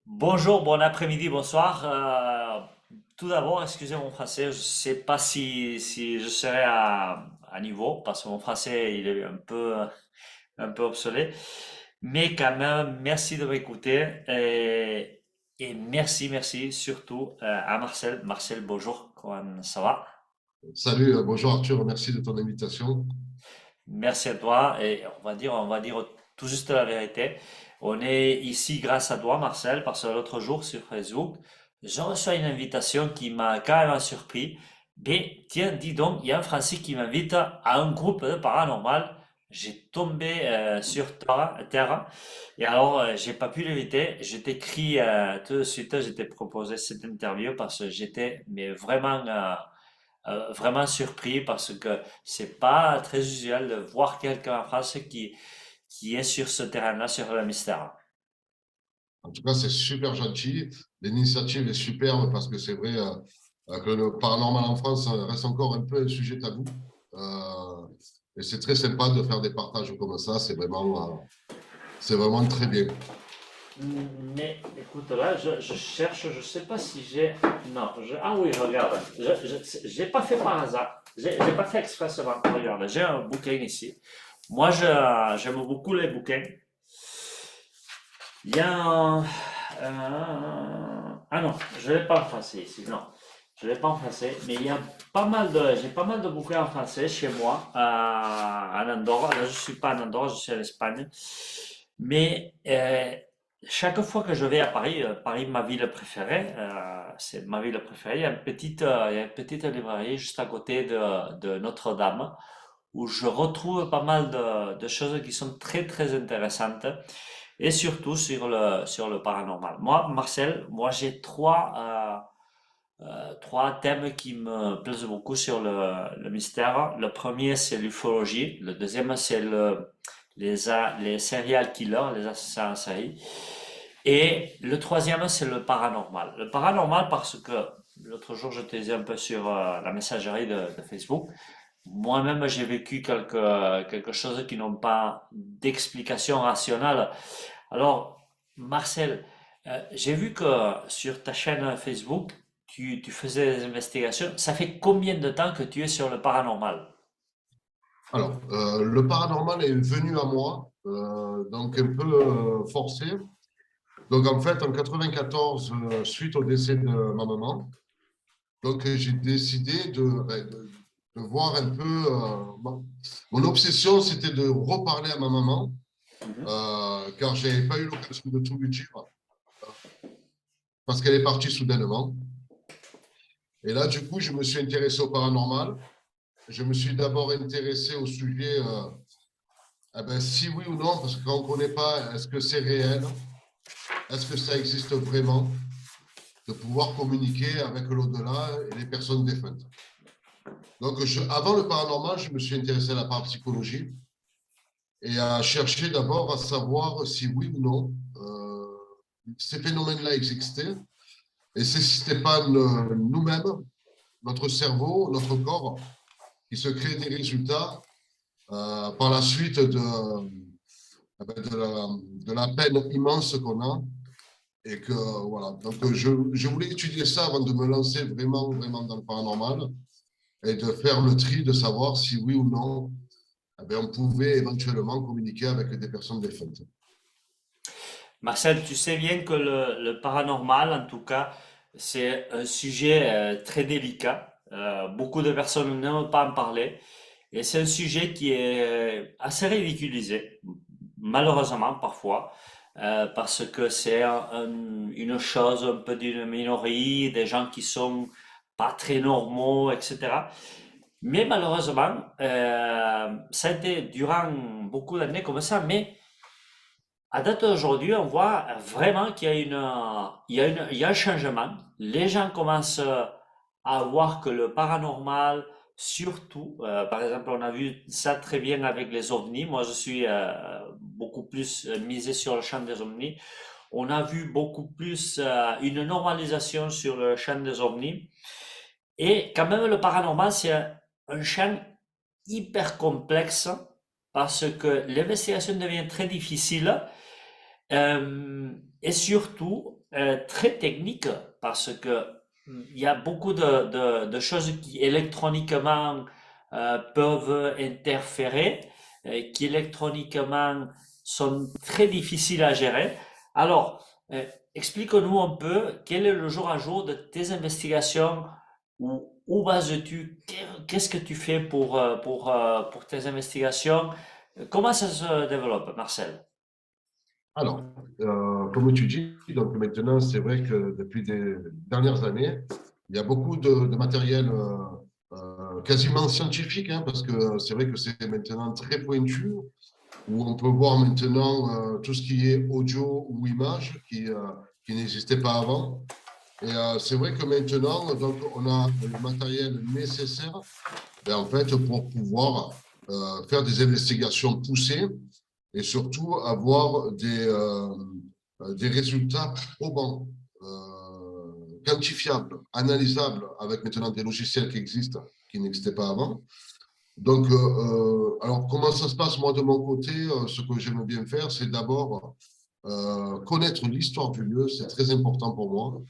Bonjour, bon après-midi, bonsoir. Tout d'abord, excusez mon français, je ne sais pas si je serai à niveau parce que mon français il est un peu obsolète. Mais quand même, merci de m'écouter et merci surtout à Marcel. Marcel, bonjour, comment ça va? Salut, bonjour Arthur, merci de ton invitation. Merci à toi et on va dire tout juste la vérité. On est ici grâce à toi, Marcel, parce que l'autre jour sur Facebook, je reçois une invitation qui m'a carrément surpris. Mais tiens, dis donc, il y a un Français qui m'invite à un groupe de paranormal. J'ai tombé sur terre et alors j'ai pas pu l'éviter. Je t'écris tout de suite, je t'ai proposé cette interview parce que j'étais mais vraiment surpris parce que c'est pas très usuel de voir quelqu'un en France qui est sur ce terrain-là, sur le mystère. En tout cas, c'est super gentil. L'initiative est superbe parce que c'est vrai que le paranormal en France reste encore un peu un sujet tabou. Euh, et c'est très sympa de faire des partages comme ça. C'est vraiment très bien. Mais écoute, là, je cherche, je sais pas si j'ai. Non, ah oui, regarde, j'ai pas fait par hasard, j'ai pas fait expressement. Regarde, j'ai un bouquin ici. Moi, j'aime beaucoup les bouquins. Il y a ah non, je l'ai pas en français ici, non. Je l'ai pas en français, mais il y a j'ai pas mal de bouquins en français chez moi, en Andorre. Là, je suis pas en Andorre, je suis en Espagne. Mais chaque fois que je vais à Paris, Paris, ma ville préférée, c'est ma ville préférée, il y a une petite librairie juste à côté de Notre-Dame où je retrouve pas mal de choses qui sont très intéressantes et surtout sur le paranormal. Moi, Marcel, moi j'ai trois thèmes qui me plaisent beaucoup sur le mystère. Le premier, c'est l'ufologie. Le deuxième, c'est les serial killers, les assassins en série. Et le troisième, c'est le paranormal. Le paranormal parce que l'autre jour, je te disais un peu sur la messagerie de Facebook. Moi-même, j'ai vécu quelque chose qui n'ont pas d'explication rationnelle. Alors, Marcel, j'ai vu que sur ta chaîne Facebook, tu faisais des investigations. Ça fait combien de temps que tu es sur le paranormal? Alors, le paranormal est venu à moi, donc un peu forcé. Donc, en fait, en 94, suite au décès de ma maman, donc j'ai décidé de voir un peu. Mon obsession, c'était de reparler à ma maman, car je n'avais pas eu l'occasion de tout lui dire, parce qu'elle est partie soudainement. Et là, du coup, je me suis intéressé au paranormal. Je me suis d'abord intéressé au sujet, eh ben, si oui ou non, parce que quand on ne connaît pas, est-ce que c'est réel? Est-ce que ça existe vraiment? De pouvoir communiquer avec l'au-delà et les personnes défuntes. Donc, avant le paranormal, je me suis intéressé à la parapsychologie et à chercher d'abord à savoir si oui ou non ces phénomènes-là existaient et si ce n'était pas nous-mêmes, notre cerveau, notre corps, qui se crée des résultats par la suite de la peine immense qu'on a. Et que voilà, donc je voulais étudier ça avant de me lancer vraiment dans le paranormal et de faire le tri, de savoir si oui ou non, eh bien, on pouvait éventuellement communiquer avec des personnes défuntes. Marcel, tu sais bien que le paranormal, en tout cas, c'est un sujet très délicat. Beaucoup de personnes n'aiment pas en parler. Et c'est un sujet qui est assez ridiculisé, malheureusement parfois, parce que c'est une chose un peu d'une minorité, des gens qui sont pas très normaux, etc. Mais malheureusement, ça a été durant beaucoup d'années comme ça, mais à date d'aujourd'hui, on voit vraiment qu'il y a il y a un changement. Les gens commencent à voir que le paranormal, surtout, par exemple, on a vu ça très bien avec les ovnis. Moi, je suis beaucoup plus misé sur le champ des ovnis. On a vu beaucoup plus une normalisation sur le champ des ovnis. Et quand même, le paranormal, c'est un champ hyper complexe parce que l'investigation devient très difficile Et surtout très technique parce que il y a beaucoup de choses qui électroniquement peuvent interférer, qui électroniquement sont très difficiles à gérer. Alors, explique-nous un peu quel est le jour à jour de tes investigations, où bases-tu, qu'est-ce que tu fais pour tes investigations, comment ça se développe, Marcel? Alors, comme tu dis, donc maintenant, c'est vrai que depuis des dernières années, il y a beaucoup de matériel quasiment scientifique, hein, parce que c'est vrai que c'est maintenant très pointu, où on peut voir maintenant tout ce qui est audio ou image qui n'existait pas avant. Et c'est vrai que maintenant, donc, on a le matériel nécessaire ben, en fait, pour pouvoir faire des investigations poussées et surtout avoir des résultats probants, quantifiables, analysables avec maintenant des logiciels qui existent, qui n'existaient pas avant. Donc, alors, comment ça se passe, moi, de mon côté, ce que j'aime bien faire, c'est d'abord connaître l'histoire du lieu, c'est très important pour moi.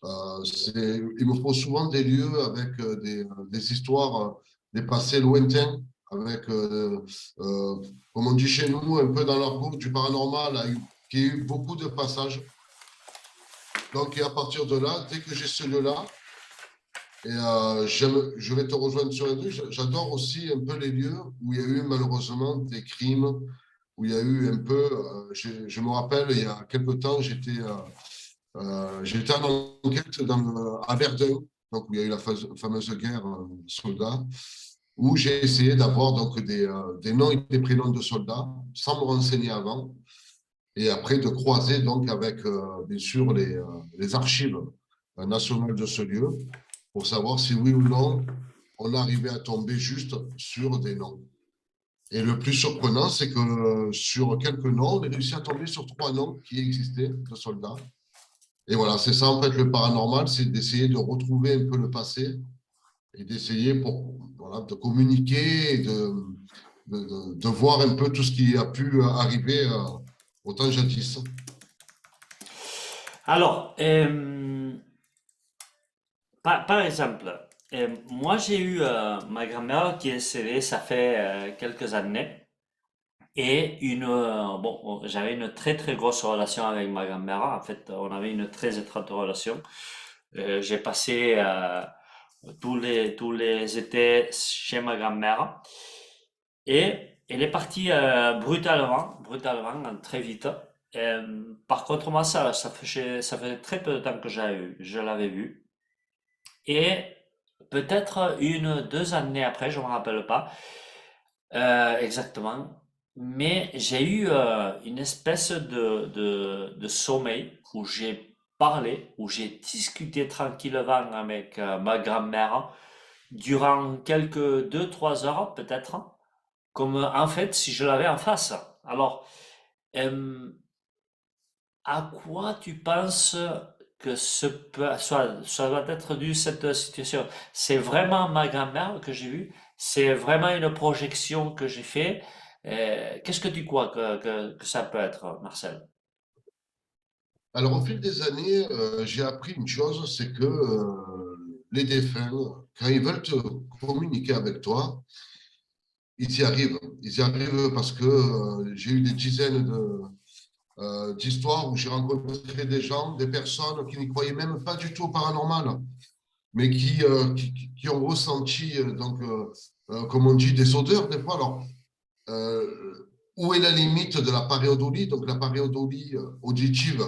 Il me faut souvent des lieux avec des histoires, des passés lointains, avec, comme on dit chez nous, un peu dans l'argot du paranormal, qui a eu beaucoup de passages. Donc, et à partir de là, dès que j'ai ce lieu-là, et je vais te rejoindre sur les deux. J'adore aussi un peu les lieux où il y a eu malheureusement des crimes, où il y a eu un peu. Je me rappelle, il y a quelque temps, j'étais en enquête à Verdun, donc où il y a eu la fameuse guerre soldats, où j'ai essayé d'avoir donc des noms et des prénoms de soldats sans me renseigner avant, et après de croiser donc avec bien sûr les archives nationales de ce lieu pour savoir si oui ou non on arrivait à tomber juste sur des noms. Et le plus surprenant, c'est que sur quelques noms, on a réussi à tomber sur 3 noms qui existaient de soldats. Et voilà, c'est ça en fait le paranormal, c'est d'essayer de retrouver un peu le passé et d'essayer voilà, de communiquer et de voir un peu tout ce qui a pu arriver au temps jadis. Alors, par exemple, moi j'ai eu ma grand-mère qui est décédée, ça fait quelques années, et bon, j'avais une très très grosse relation avec ma grand-mère. En fait, on avait une très étroite relation. J'ai passé tous les étés chez ma grand-mère, et elle est partie brutalement, très vite. Par contre, moi, ça fait très peu de temps que je l'avais vue. Et peut-être 2 années après, je ne me rappelle pas exactement, mais j'ai eu une espèce de sommeil où j'ai parlé, où j'ai discuté tranquillement avec ma grand-mère durant quelques 2, 3 heures peut-être, comme en fait si je l'avais en face. Alors, euh, à quoi tu penses que ça doit être dû cette situation? C'est vraiment ma grand-mère que j'ai vue? C'est vraiment une projection que j'ai fait? Qu'est-ce que tu crois que ça peut être, Marcel? Alors, au fil des années, j'ai appris une chose, c'est que les défunts, quand ils veulent te communiquer avec toi, ils y arrivent. Ils y arrivent parce que j'ai eu des dizaines d'histoires où j'ai rencontré des gens, des personnes qui n'y croyaient même pas du tout au paranormal, mais qui ont ressenti, comme on dit, des odeurs des fois. Alors, où est la limite de la pareidolie? Donc, la pareidolie auditive,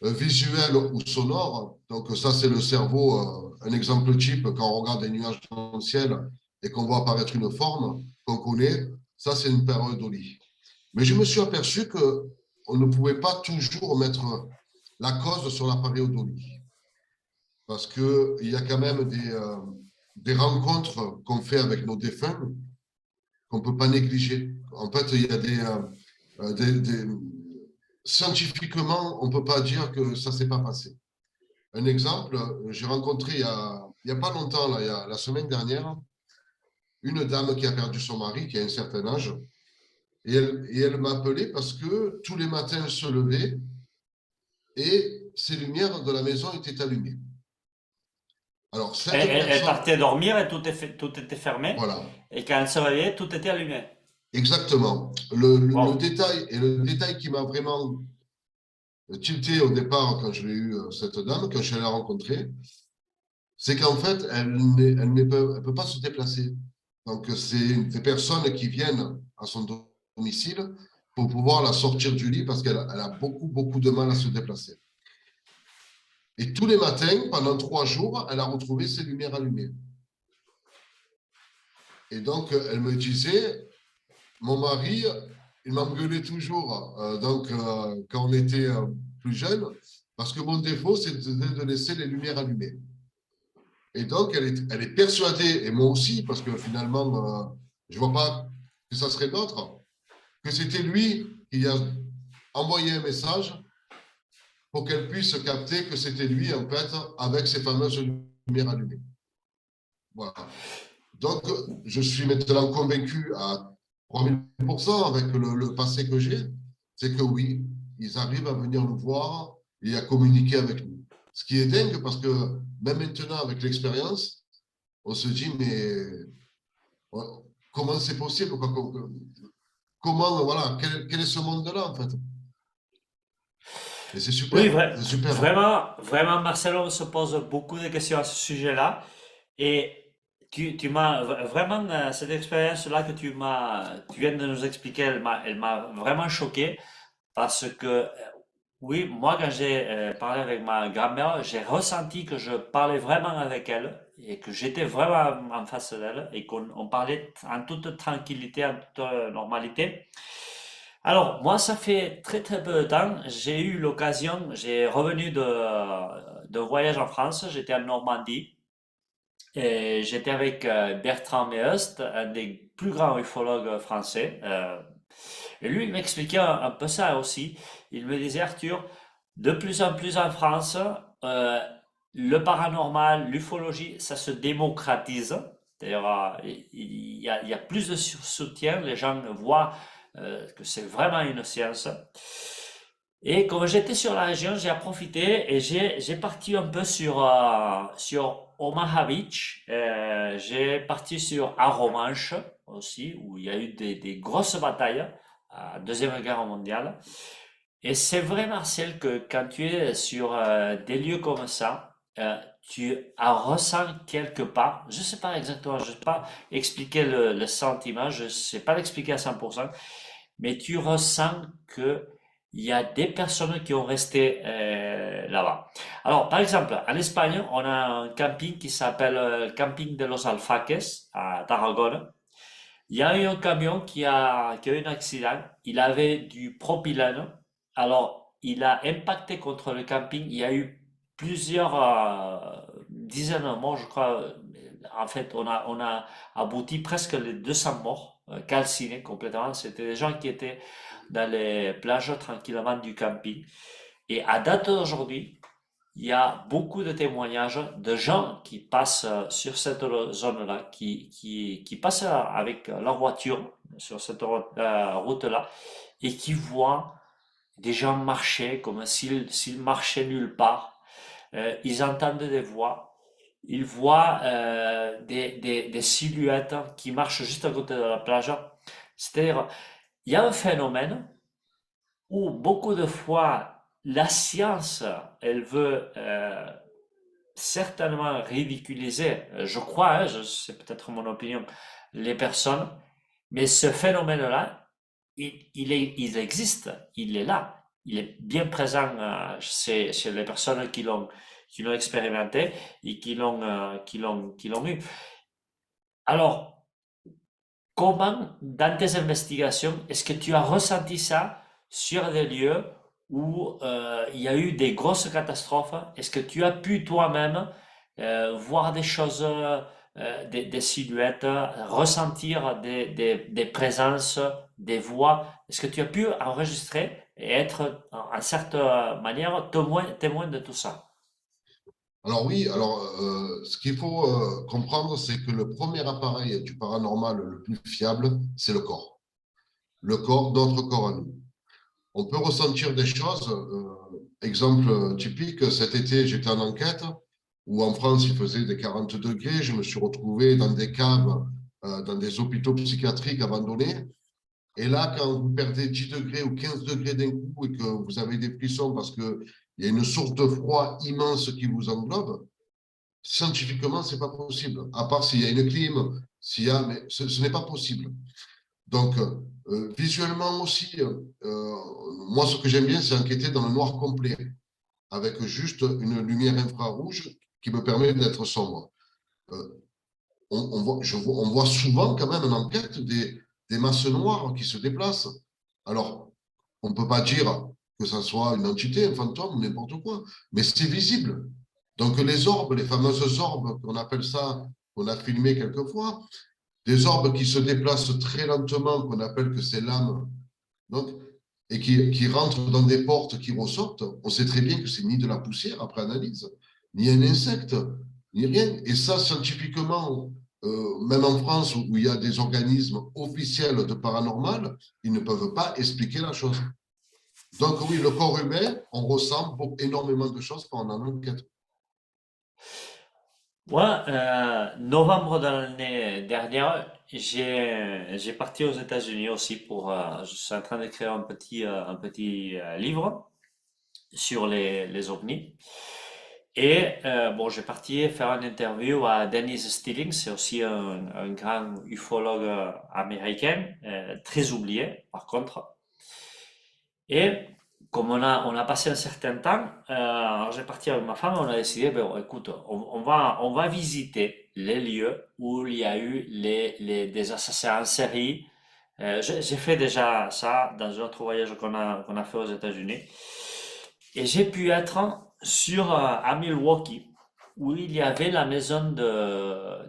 visuelle ou sonore. Donc, ça, c'est le cerveau. Un exemple type, quand on regarde des nuages dans le ciel et qu'on voit apparaître une forme qu'on connaît, ça, c'est une pareidolie. Mais je me suis aperçu qu'on ne pouvait pas toujours mettre la cause sur la pareidolie. Parce qu'il y a quand même des rencontres qu'on fait avec nos défunts qu'on ne peut pas négliger. En fait, il y a scientifiquement, on ne peut pas dire que ça ne s'est pas passé. Un exemple, j'ai rencontré il y a pas longtemps, là, la semaine dernière, une dame qui a perdu son mari, qui a un certain âge. Et elle m'appelait parce que tous les matins, elle se levait et ses lumières de la maison étaient allumées. Alors, cette Elle personne, partait dormir et tout était fermé. voilà, Et quand elle se réveillait, tout était allumé. exactement. Wow. Le détail qui m'a vraiment tilté au départ quand je l'ai eu, cette dame, quand je l'ai rencontrée, c'est qu'en fait, elle peut pas se déplacer. Donc, c'est des personnes qui viennent à son domicile pour pouvoir la sortir du lit parce elle a beaucoup, beaucoup de mal à se déplacer. Et tous les matins, pendant 3 jours, elle a retrouvé ses lumières allumées. Et donc, elle me disait, mon mari, il m'engueulait toujours, quand on était plus jeune, parce que mon défaut, c'était de laisser les lumières allumées. Et donc, elle est persuadée, et moi aussi, parce que finalement, je ne vois pas que ça serait d'autre, que c'était lui qui a envoyé un message pour qu'elle puisse capter que c'était lui, en fait, avec ces fameuses lumières allumées. Voilà. Donc, je suis maintenant convaincu à 3000% avec le passé que j'ai, c'est que oui, ils arrivent à venir nous voir et à communiquer avec nous. Ce qui est dingue parce que même maintenant, avec l'expérience, on se dit, mais comment c'est possible? Comment, voilà, quel est ce monde-là, en fait? Et Oui, c'est super. vraiment, vraiment, Marcelo se pose beaucoup de questions à ce sujet-là. Et tu m'as vraiment, cette expérience-là que tu viens de nous expliquer, elle m'a vraiment choqué parce que, oui, moi, quand j'ai parlé avec ma grand-mère, j'ai ressenti que je parlais vraiment avec elle et que j'étais vraiment en face d'elle et qu'on parlait en toute tranquillité, en toute normalité. Alors, moi, ça fait très très peu de temps, j'ai eu l'occasion, j'ai revenu de voyage en France, j'étais en Normandie et j'étais avec Bertrand Meust, un des plus grands ufologues français. Et lui, il m'expliquait un peu ça aussi. Il me disait, Arthur, de plus en plus en France, euh, le paranormal, l'ufologie, ça se démocratise. D'ailleurs, il y a plus de soutien, les gens voient que c'est vraiment une science. Et comme j'étais sur la région, j'ai profité et j'ai parti un peu sur Omaha Beach. J'ai parti sur Arromanches aussi, où il y a eu des grosses batailles à la Deuxième Guerre mondiale. Et c'est vrai, Marcel, que quand tu es sur des lieux comme ça, tu ressens quelque part, je ne sais pas exactement, je ne sais pas expliquer le sentiment, je ne sais pas l'expliquer à 100%, mais tu ressens que il y a des personnes qui ont resté là-bas. Alors, par exemple, en Espagne, on a un camping qui s'appelle Camping de los Alfaques à Tarragone. Il y a eu un camion qui a eu un accident. Il avait du propylène. Alors, il a impacté contre le camping. Il y a eu plusieurs dizaines de morts, je crois. En fait, on a abouti presque les 200 morts, calcinés complètement. C'était des gens qui étaient dans les plages tranquillement du camping. Et à date d'aujourd'hui, il y a beaucoup de témoignages de gens qui passent sur cette zone-là, qui passent avec leur voiture sur cette route-là et qui voient des gens marcher comme s'ils marchaient nulle part. Ils entendent des voix, ils voient des silhouettes qui marchent juste à côté de la plage. C'est-à-dire, il y a un phénomène où beaucoup de fois la science, elle veut certainement ridiculiser, je crois, hein, c'est peut-être mon opinion, les personnes, mais ce phénomène-là, il existe, il est là, il est bien présent chez les personnes qui l'ont expérimenté et qui l'ont eu. Alors, comment, dans tes investigations, est-ce que tu as ressenti ça sur des lieux où il y a eu des grosses catastrophes? Est-ce que tu as pu toi-même voir des choses, des silhouettes, ressentir des présences, des voix? Est-ce que tu as pu enregistrer et être, en certaine manière, témoin de tout ça? Alors oui, ce qu'il faut comprendre, c'est que le premier appareil du paranormal le plus fiable, c'est le corps. le corps, notre corps à nous. On peut ressentir des choses. Exemple typique, cet été, j'étais en enquête où en France, il faisait des 40 degrés. Je me suis retrouvé dans des caves, dans des hôpitaux psychiatriques abandonnés. Et là, quand vous perdez 10 degrés ou 15 degrés d'un coup et que vous avez des frissons parce qu'il y a une source de froid immense qui vous englobe, scientifiquement, ce n'est pas possible. À part s'il y a une clim, mais ce n'est pas possible. Donc, visuellement aussi, moi, ce que j'aime bien, c'est enquêter dans le noir complet, avec juste une lumière infrarouge qui me permet d'être sombre. On voit souvent quand même en enquête des masses noires qui se déplacent. Alors, on ne peut pas dire que ça soit une entité, un fantôme, n'importe quoi, mais c'est visible. Donc les orbes, les fameuses orbes, qu'on appelle ça, qu'on a filmé quelquefois, des orbes qui se déplacent très lentement, qu'on appelle que c'est l'âme, donc, et qui rentrent dans des portes qui ressortent, on sait très bien que c'est ni de la poussière après analyse, ni un insecte, ni rien. Et ça, scientifiquement, même en France où il y a des organismes officiels de paranormal, ils ne peuvent pas expliquer la chose. Donc oui, le corps humain, on ressent énormément de choses quand on en enquête. Moi, novembre de l'année dernière, j'ai parti aux États-Unis aussi je suis en train d'écrire un petit livre sur les ovnis. Et bon, j'ai parti faire une interview à Dennis Stillings, c'est aussi un grand ufologue américain, très oublié par contre. Et comme on a passé un certain temps, alors j'ai parti avec ma femme, on a décidé, ben, écoute, on va visiter les lieux où il y a eu des assassins en série. J'ai fait déjà ça dans un autre voyage qu'on a fait aux États-Unis. Et j'ai pu être à Milwaukee, où il y avait la maison de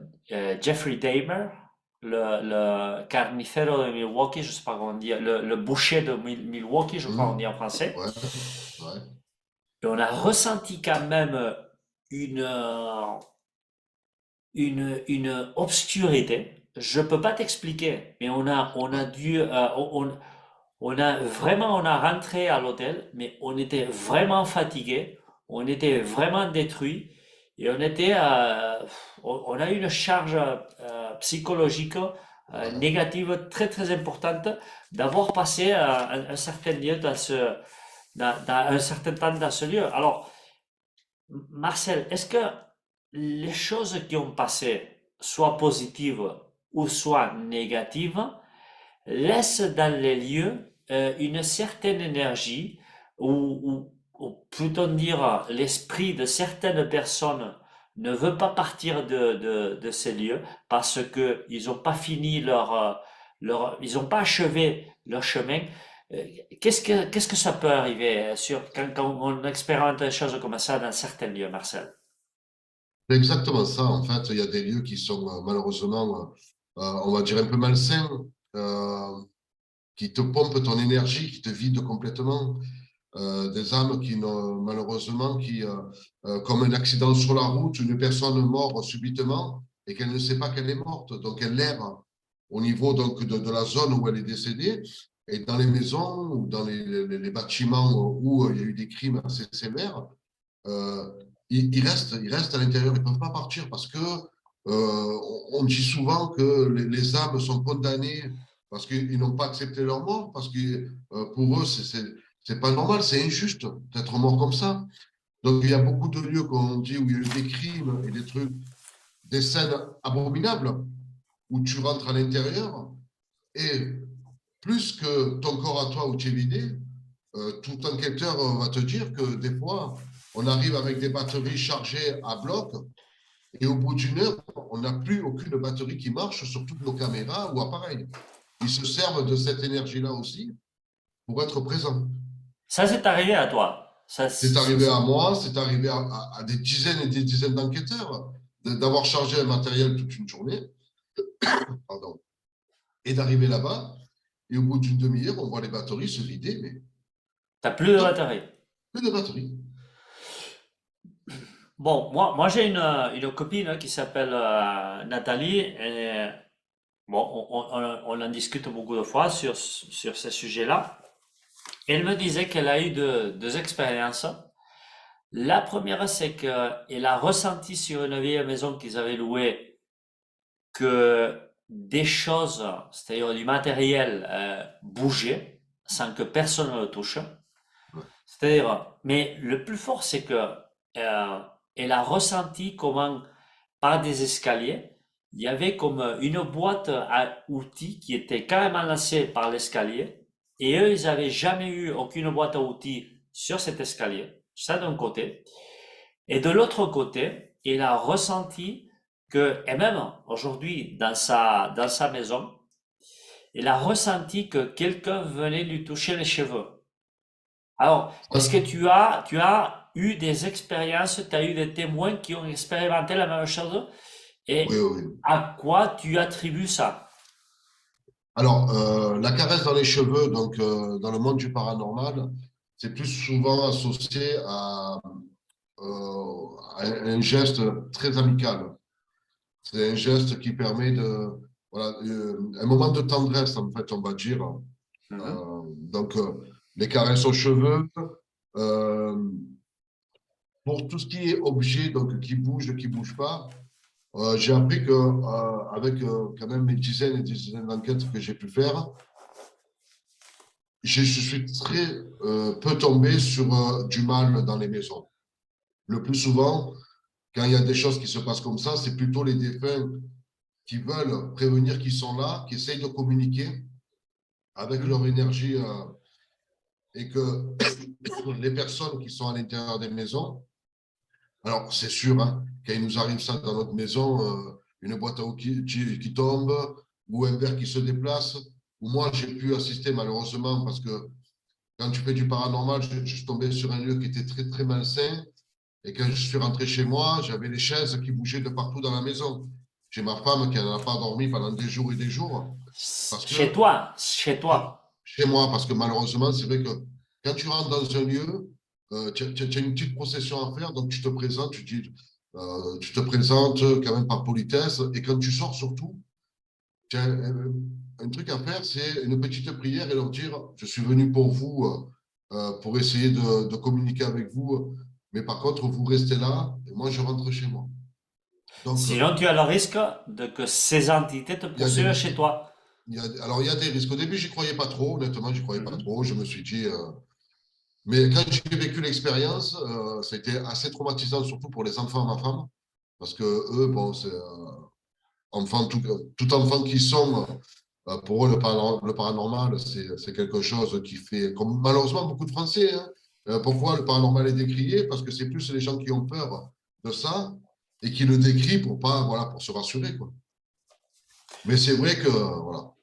Jeffrey Dahmer, le carnicero de Milwaukee, je sais pas comment on dit, le boucher de Milwaukee, je crois qu'on dit en français. Ouais, ouais. Et on a ressenti quand même une, euh, une obscurité. Je peux pas t'expliquer, mais on a Ouais. dû, on a rentré à l'hôtel, mais on était vraiment fatigué, on était vraiment détruit et on a eu une charge psychologique Ouais. négative très très importante d'avoir passé un certain lieu dans un certain temps dans ce lieu. Alors, Marcel, est-ce que les choses qui ont passé, soit positives ou soit négatives, laissent dans les lieux une certaine énergie ou plutôt dire l'esprit de certaines personnes ne veut pas partir de ces lieux parce qu'ils n'ont pas fini ils n'ont pas achevé leur chemin. Euh, qu'est-ce que ça peut arriver quand on expérimente des choses comme ça dans certains lieux, Marcel? C'est exactement ça. En fait, il y a des lieux qui sont malheureusement, on va dire, un peu malsains, euh, qui te pompent ton énergie, qui te vident complètement. Des âmes qui, malheureusement, comme un accident sur la route, une personne meurt subitement et qu'elle ne sait pas qu'elle est morte. Donc, elle erre au niveau donc, de la zone où elle est décédée. Et dans les maisons ou dans les bâtiments où il y a eu des crimes assez sévères, euh, ils restent à l'intérieur, ils ne peuvent pas partir parce que on dit souvent que les âmes sont condamnées parce qu'ils n'ont pas accepté leur mort, parce que pour eux, c'est pas normal, c'est injuste d'être mort comme ça. Donc il y a beaucoup de lieux, comme on dit, où il y a eu des crimes et des trucs, des scènes abominables, où tu rentres à l'intérieur et plus que ton corps à toi où tu es vidé, tout enquêteur va te dire que des fois, on arrive avec des batteries chargées à bloc et au bout d'une heure, on n'a plus aucune batterie qui marche sur toutes nos caméras ou appareils. Ils se servent de cette énergie-là aussi pour être présents. Ça, c'est arrivé à toi. Ça, C'est arrivé à moi, c'est arrivé à des dizaines et des dizaines d'enquêteurs d'avoir chargé un matériel toute une journée, pardon, et d'arriver là-bas. Et au bout d'une demi-heure, on voit les batteries se vider, mais t'as plus de top, batterie. plus de batteries. Bon, moi j'ai une copine qui s'appelle Nathalie. bon, on en discute beaucoup de fois sur ces sujets-là. Elle me disait qu'elle a eu deux expériences. La première, c'est qu'elle a ressenti sur une vieille maison qu'ils avaient louée que des choses, c'est-à-dire du matériel, bougeaient sans que personne ne le touche. Ouais. C'est-à-dire, mais le plus fort, c'est que elle a ressenti comment, par des escaliers, il y avait comme une boîte à outils qui était carrément lancée par l'escalier, et eux, ils n'avaient jamais eu aucune boîte à outils sur cet escalier. Ça d'un côté. Et de l'autre côté, il a ressenti que, et même aujourd'hui, dans sa maison, il a ressenti que quelqu'un venait lui toucher les cheveux. Alors, est-ce que tu as eu des expériences, tu as eu des témoins qui ont expérimenté la même chose? Oui, Et oui, oui. à quoi tu attribues ça? Alors, la caresse dans les cheveux, donc dans le monde du paranormal, c'est plus souvent associé à un geste très amical. C'est un geste qui permet voilà, un moment de tendresse, en fait, on va dire. Mhm. Donc, les caresses aux cheveux, euh, pour tout ce qui est objet, donc qui bouge pas, j'ai appris que, avec quand même mes dizaines et dizaines d'enquêtes que j'ai pu faire, je suis très peu tombé sur du mal dans les maisons. Le plus souvent, quand il y a des choses qui se passent comme ça, c'est plutôt les défunts qui veulent prévenir qu'ils sont là, qui essayent de communiquer avec Mhm. leur énergie et que les personnes qui sont à l'intérieur des maisons, alors c'est sûr, hein, quand il nous arrive ça dans notre maison, une boîte à eau qui tombe ou un verre qui se déplace, ou moi j'ai pu assister malheureusement parce que quand tu fais du paranormal, je suis tombé sur un lieu qui était très très malsain et quand je suis rentré chez moi, j'avais les chaises qui bougeaient de partout dans la maison. J'ai ma femme qui n'en a pas dormi pendant des jours et des jours parce que Chez chez toi. chez moi, parce que malheureusement, c'est vrai que quand tu rentres dans un lieu, tu as une petite procession à faire, donc tu te présentes, tu te présentes quand même par politesse, et quand tu sors surtout, tu as un truc à faire, c'est une petite prière et leur dire, je suis venu pour vous, pour essayer de communiquer avec vous, mais par contre, vous restez là, et moi, je rentre chez moi. Donc, Sinon, tu as le risque de que ces entités te il y a des poursuivent risques. chez toi. Alors, il y a des risques. Au début, j'y croyais pas trop, honnêtement, j'y croyais pas Mhm. trop. Je me suis dit, mais quand j'ai vécu l'expérience, ça a été assez traumatisant, surtout pour les enfants, ma femme, parce que eux, bon, c'est enfant, tout enfant qui sont, pour eux, le paranormal, c'est quelque chose qui fait, comme malheureusement beaucoup de Français, hein. Pourquoi le paranormal est décrié? Parce que c'est plus les gens qui ont peur de ça et qui le décrient pour pas, voilà, pour se rassurer, quoi. Mais c'est vrai que, voilà.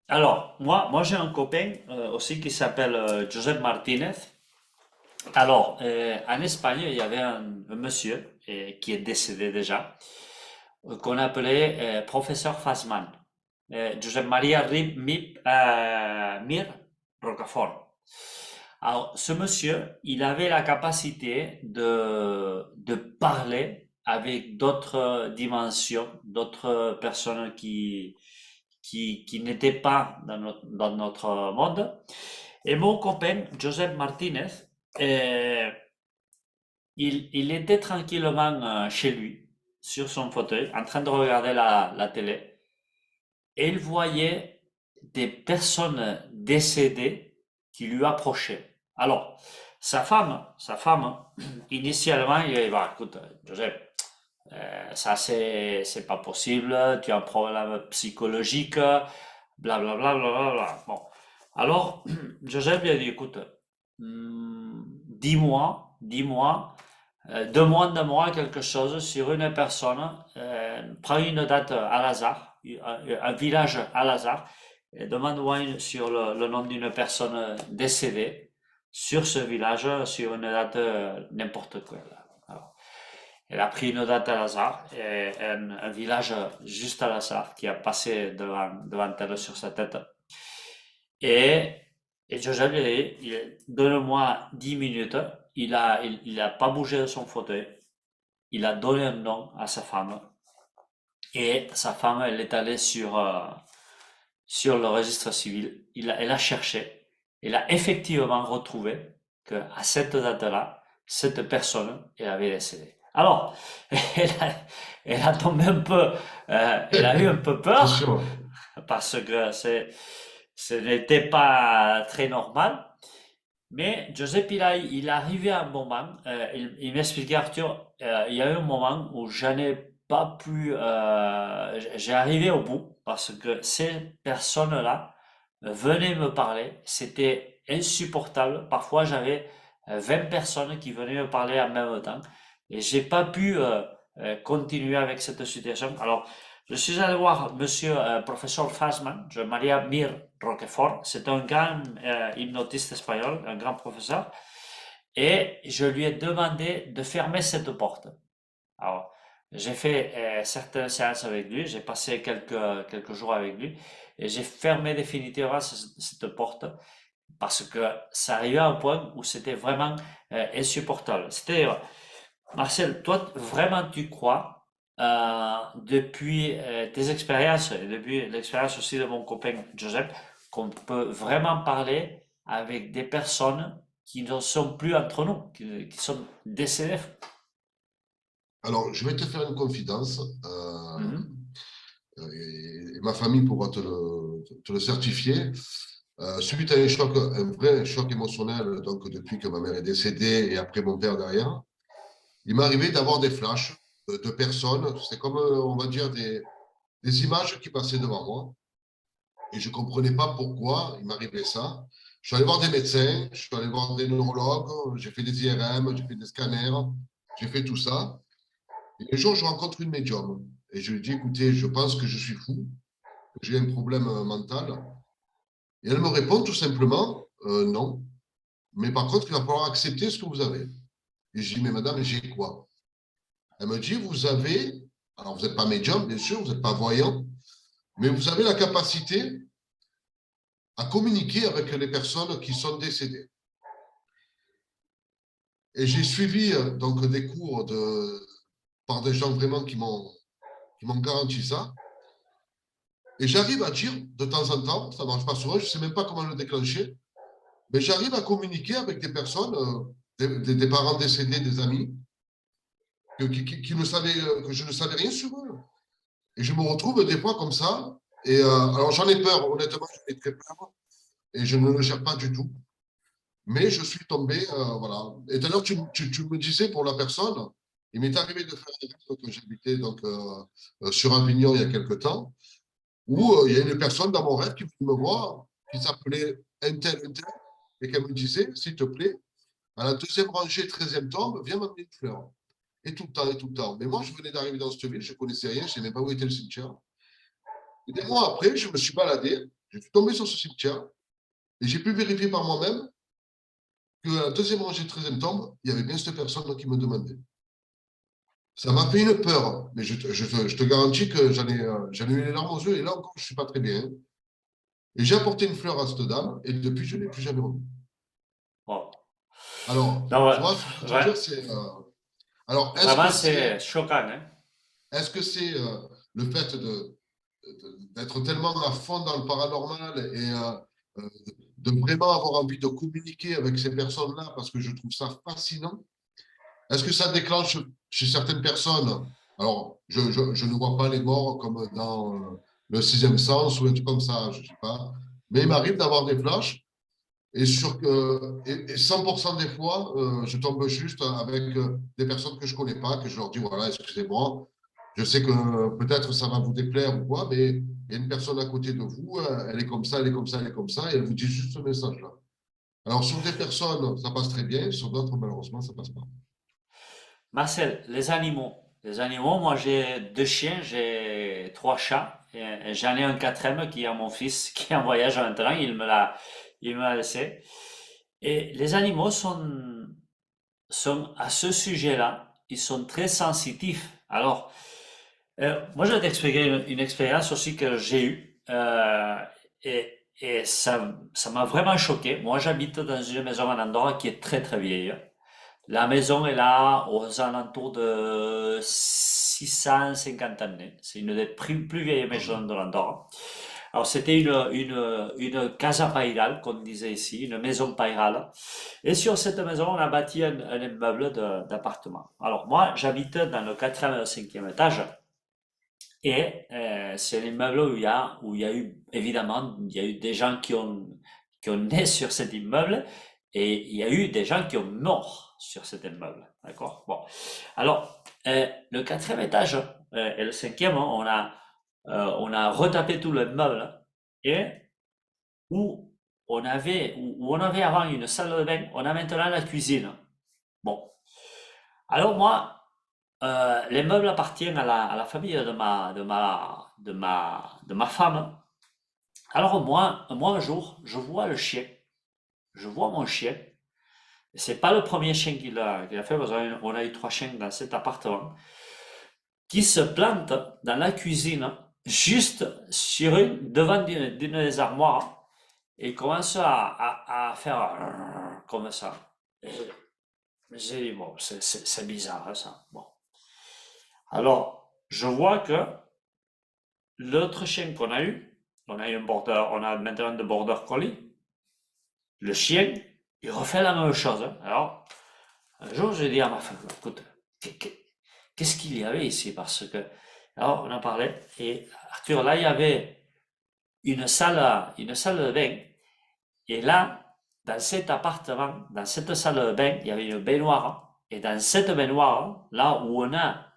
Alors, moi j'ai un copain aussi qui s'appelle Josep Martinez. Alors, en Espagne, il y avait un monsieur qui est décédé déjà, qu'on appelait professeur Fassman, Josep Maria Mir Rocafort. Alors, ce monsieur, il avait la capacité de parler avec d'autres dimensions, d'autres personnes qui n'étaient pas dans notre monde. Et mon copain, Joseph Martinez, euh, il était tranquillement chez lui, sur son fauteuil, en train de regarder la télé, et il voyait des personnes décédées qui lui approchaient. Alors, sa femme, initialement, il dit, bah, écoute, Joseph, ça c'est pas possible, tu as un problème psychologique, blablabla, blablabla. Bon, alors, Joseph lui a dit, écoute, dis-moi, demande-moi quelque chose sur une personne, prends une date à hasard, un village à hasard, et demande-moi sur le nom d'une personne décédée sur ce village, sur une date n'importe quoi. Alors, elle a pris une date à hasard, et un village juste à hasard qui a passé devant elle sur sa tête. Et, et Joseph lui a dit, donne-moi 10 minutes. Il a pas bougé de son fauteuil. Il a donné un nom à sa femme. Et sa femme, elle est allée sur le registre civil. Elle a cherché. Elle a effectivement retrouvé qu'à cette date-là, cette personne, elle avait décédé. Alors, elle a, elle a tombé un peu, elle a eu un peu C'est peur sûr. parce que ce n'était pas très normal. Mais Giuseppe, il est arrivé à un moment, il m'expliquait, Arthur, il y a eu un moment où j'en ai pas pu, j'ai arrivé au bout parce que ces personnes-là venaient me parler, c'était insupportable. Parfois, j'avais 20 personnes qui venaient me parler en même temps et j'ai pas pu continuer avec cette situation. Alors, je suis allé voir monsieur professeur Fassman, je Maria Mir Roquefort, c'est un grand hypnotiste espagnol, un grand professeur, et je lui ai demandé de fermer cette porte. Alors, j'ai fait certaines séances avec lui, j'ai passé quelques jours avec lui, et j'ai fermé définitivement cette porte parce que ça arrivait à un point où c'était vraiment insupportable. C'était Marcel, toi, vraiment, tu crois, depuis tes expériences et depuis l'expérience aussi de mon copain Joseph, qu'on peut vraiment parler avec des personnes qui ne sont plus entre nous, qui sont décédées. Alors, je vais te faire une confidence. Mhm. Et ma famille pourra te le certifier. Suite à un choc, un vrai choc émotionnel, donc depuis que ma mère est décédée et après mon père derrière, il m'est arrivé d'avoir des flashs de personnes. C'est comme, on va dire, des images qui passaient devant moi. Et je ne comprenais pas pourquoi il m'arrivait ça. Je suis allé voir des médecins, je suis allé voir des neurologues, j'ai fait des IRM, j'ai fait des scanners, j'ai fait tout ça. Et un jour, je rencontre une médium. Et je lui dis, écoutez, je pense que je suis fou, que j'ai un problème mental. Et elle me répond tout simplement, non. Mais par contre, il va falloir accepter ce que vous avez. Et je dis, mais madame, j'ai quoi? Elle me dit, vous avez, alors vous n'êtes pas médium, bien sûr, vous n'êtes pas voyant, mais vous avez la capacité à communiquer avec les personnes qui sont décédées. Et j'ai suivi donc des cours par des gens vraiment qui m'ont garanti ça. Et j'arrive à dire de temps en temps, ça ne marche pas souvent, je ne sais même pas comment le déclencher, mais j'arrive à communiquer avec des personnes, des parents décédés, des amis, qui ne savaient, que je ne savais rien sur eux. Et je me retrouve des fois comme ça. Et alors j'en ai peur, honnêtement, j'en ai très peur. Et je ne le gère pas du tout. Mais je suis tombé, voilà. Et d'ailleurs, tu me disais pour la personne, il m'est arrivé de faire un rêve que j'habitais donc sur Avignon il y a quelque temps, où il y a une personne dans mon rêve qui venait me voir, qui s'appelait un tel, et qu'elle me disait, s'il te plaît, à la deuxième rangée, 13e tombe, viens m'amener une fleur. Et tout le temps, et tout le temps. Mais moi, je venais d'arriver dans cette ville, je ne connaissais rien, je ne savais même pas où était le cimetière. Et des mois après, je me suis baladé, je suis tombé sur ce cimetière, et j'ai pu vérifier par moi-même qu'à la deuxième rangée, 13e tombe, il y avait bien cette personne qui me demandait. Ça m'a fait une peur, mais je te garantis que j'en ai eu les larmes aux yeux, et là encore, je ne suis pas très bien. Et j'ai apporté une fleur à cette dame, et depuis, je ne l'ai plus jamais revue. Bon. Alors, Non, tu vois, ce que je veux te dire, c'est. Alors, vraiment, c'est choquant, hein? est-ce que c'est le fait d'être tellement à fond dans le paranormal et euh, de vraiment avoir envie de communiquer avec ces personnes-là parce que je trouve ça fascinant? Est-ce que ça déclenche chez certaines personnes? Alors, je ne vois pas les morts comme dans le sixième sens ou un truc comme ça, je ne sais pas. Mais il m'arrive d'avoir des flashs et 100% des fois, je tombe juste avec des personnes que je ne connais pas, que je leur dis, voilà, excusez-moi, je sais que peut-être ça va vous déplaire ou quoi, mais il y a une personne à côté de vous, elle est comme ça, elle est comme ça, elle est comme ça, et elle vous dit juste ce message-là. Alors, sur des personnes, ça passe très bien, sur d'autres, malheureusement, ça ne passe pas. Marcel, les animaux. Les animaux, moi j'ai deux chiens, j'ai trois chats, et j'en ai un quatrième qui est mon fils, qui est en voyage maintenant, il me l'a laissé. Et les animaux sont à ce sujet-là, ils sont très sensitifs. Alors, moi je vais t'expliquer une expérience aussi que j'ai eue, et ça m'a vraiment choqué. Moi j'habite dans une maison en Andorre qui est très très vieille. La maison est là aux alentours de 650 années. C'est une des plus vieilles Ah maisons oui. de l'Andorre. Alors, c'était une casa pairal, qu'on disait ici, une maison pairale. Et sur cette maison, on a bâti un immeuble d'appartement. Alors, moi, j'habite dans le quatrième et le cinquième étage. Et c'est un immeuble où il y a eu, évidemment, il y a eu des gens qui ont né sur cet immeuble et il y a eu des gens qui ont mort sur cet immeuble. D'accord? Bon. Alors, le quatrième étage et le cinquième, on a retapé tout l'immeuble et où on avait avant une salle de bain, on a maintenant la cuisine. Bon. Alors moi, les meubles appartiennent à la famille de ma femme. Alors moi un jour, je vois le chien, je vois mon chien. C'est pas le premier chien qu'il a fait, parce qu'on a eu trois chiens dans cet appartement, qui se plante dans la cuisine, juste devant d'une des armoires, et commence à faire comme ça. Et j'ai dit, bon, c'est bizarre, hein, ça. Bon. Alors, je vois que l'autre chien qu'on a eu, on a maintenant de border collie. Le chien, il refait la même chose, hein. Alors, un jour, j'ai dit à ma femme, écoute, qu'est-ce qu'il y avait ici? Parce que, alors, on en parlait, et Arthur, là, il y avait une salle de bain, et là, dans cet appartement, dans cette salle de bain, il y avait une baignoire, et dans cette baignoire, là où on a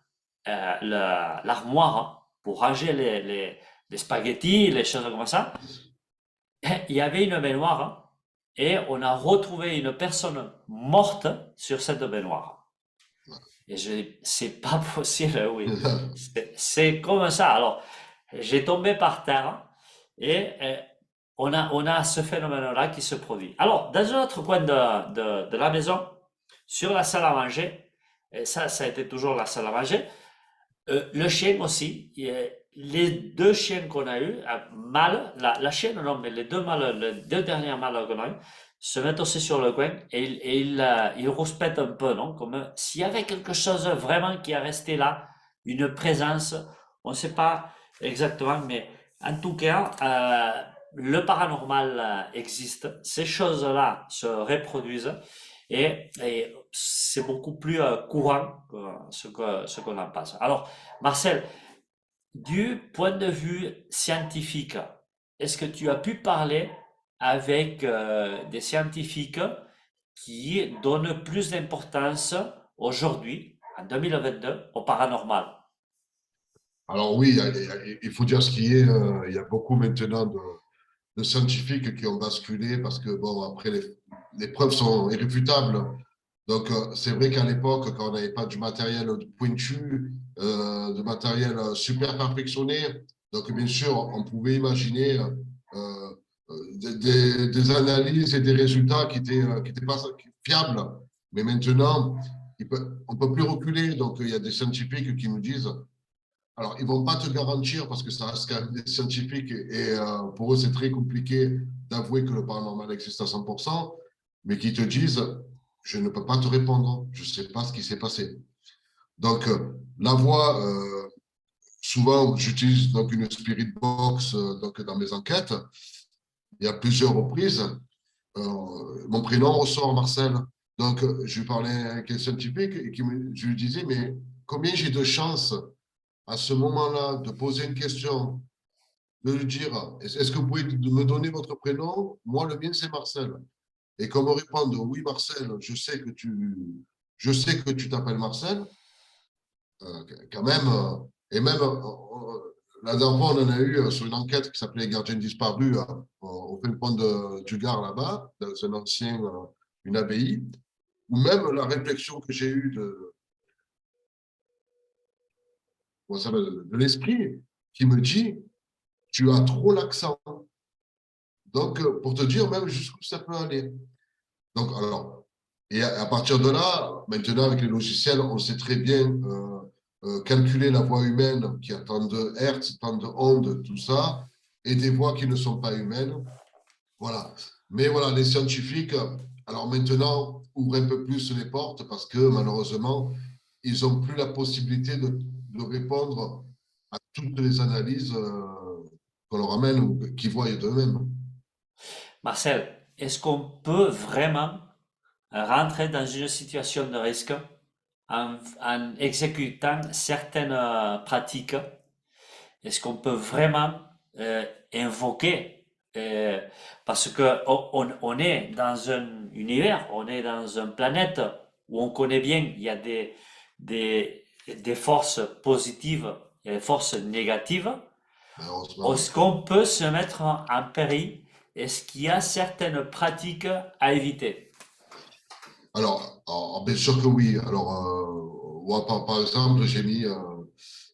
l'armoire pour ranger les spaghettis, les choses comme ça, il y avait une baignoire et on a retrouvé une personne morte sur cette baignoire. Et je dis, c'est pas possible, oui. C'est comme ça. Alors, j'ai tombé par terre et on a ce phénomène-là qui se produit. Alors, dans un autre coin de la maison, sur la salle à manger, et ça a été toujours la salle à manger, le chien aussi, les deux chiens qu'on a eu, mâles, la chienne non, mais les deux mâles, les deux derniers mâles qu'on a eu, se mettent aussi sur le coin et ils rouspètent un peu, non? Comme s'il y avait quelque chose vraiment qui est resté là, une présence, on ne sait pas exactement, mais en tout cas, le paranormal existe, ces choses-là se reproduisent et c'est beaucoup plus courant que ce qu'on en passe. Alors, Marcel, du point de vue scientifique, est-ce que tu as pu parler avec des scientifiques qui donnent plus d'importance aujourd'hui, en 2022, au paranormal? Alors oui, il faut dire ce qui est. Il y a beaucoup maintenant de scientifiques qui ont basculé parce que, bon, après, les preuves sont irréfutables. Donc, c'est vrai qu'à l'époque, quand on n'avait pas du matériel pointu, de matériel super perfectionné, donc bien sûr, on pouvait imaginer des analyses et des résultats qui étaient pas fiables. Mais maintenant, on ne peut plus reculer. Donc, il y a des scientifiques qui nous disent, alors, ils ne vont pas te garantir parce que ça reste quand même des scientifiques et pour eux, c'est très compliqué d'avouer que le paranormal existe à 100%, mais qui te disent, je ne peux pas te répondre, je ne sais pas ce qui s'est passé. Donc, la voix, souvent, j'utilise donc une spirit box donc, dans mes enquêtes. Il y a plusieurs reprises. Mon prénom ressort, Marcel. Donc, je lui parlais avec un scientifique et je lui disais, mais combien j'ai de chances à ce moment-là de poser une question, de lui dire, est-ce que vous pouvez me donner votre prénom? Moi, le mien, c'est Marcel. Et qu'on me réponde, oui, Marcel, je sais que tu t'appelles Marcel, quand même, et même, la dernière fois, on en a eu sur une enquête qui s'appelait Gardiens disparus au fin fond du Gard, là-bas, dans un ancien, une abbaye, ou même la réflexion que j'ai eue de l'esprit qui me dit, tu as trop l'accent. Donc, pour te dire même jusqu'où ça peut aller. Donc, alors, et à partir de là, maintenant, avec les logiciels, on sait très bien calculer la voix humaine qui a tant de hertz, tant de ondes, tout ça, et des voix qui ne sont pas humaines. Voilà. Mais voilà, les scientifiques, Alors maintenant, ouvre un peu plus les portes parce que malheureusement, ils n'ont plus la possibilité de répondre à toutes les analyses qu'on leur amène ou qu'ils voient d'eux-mêmes. Marcel, est-ce qu'on peut vraiment rentrer dans une situation de risque en exécutant certaines pratiques? Est-ce qu'on peut vraiment invoquer, euh, parce que on est dans un univers, on est dans une planète où on connaît bien, il y a des forces positives et des forces négatives. Malheureusement, oui. Est-ce qu'on peut se mettre en péril? Est-ce qu'il y a certaines pratiques à éviter? Alors, bien sûr que oui. Alors, moi, par exemple,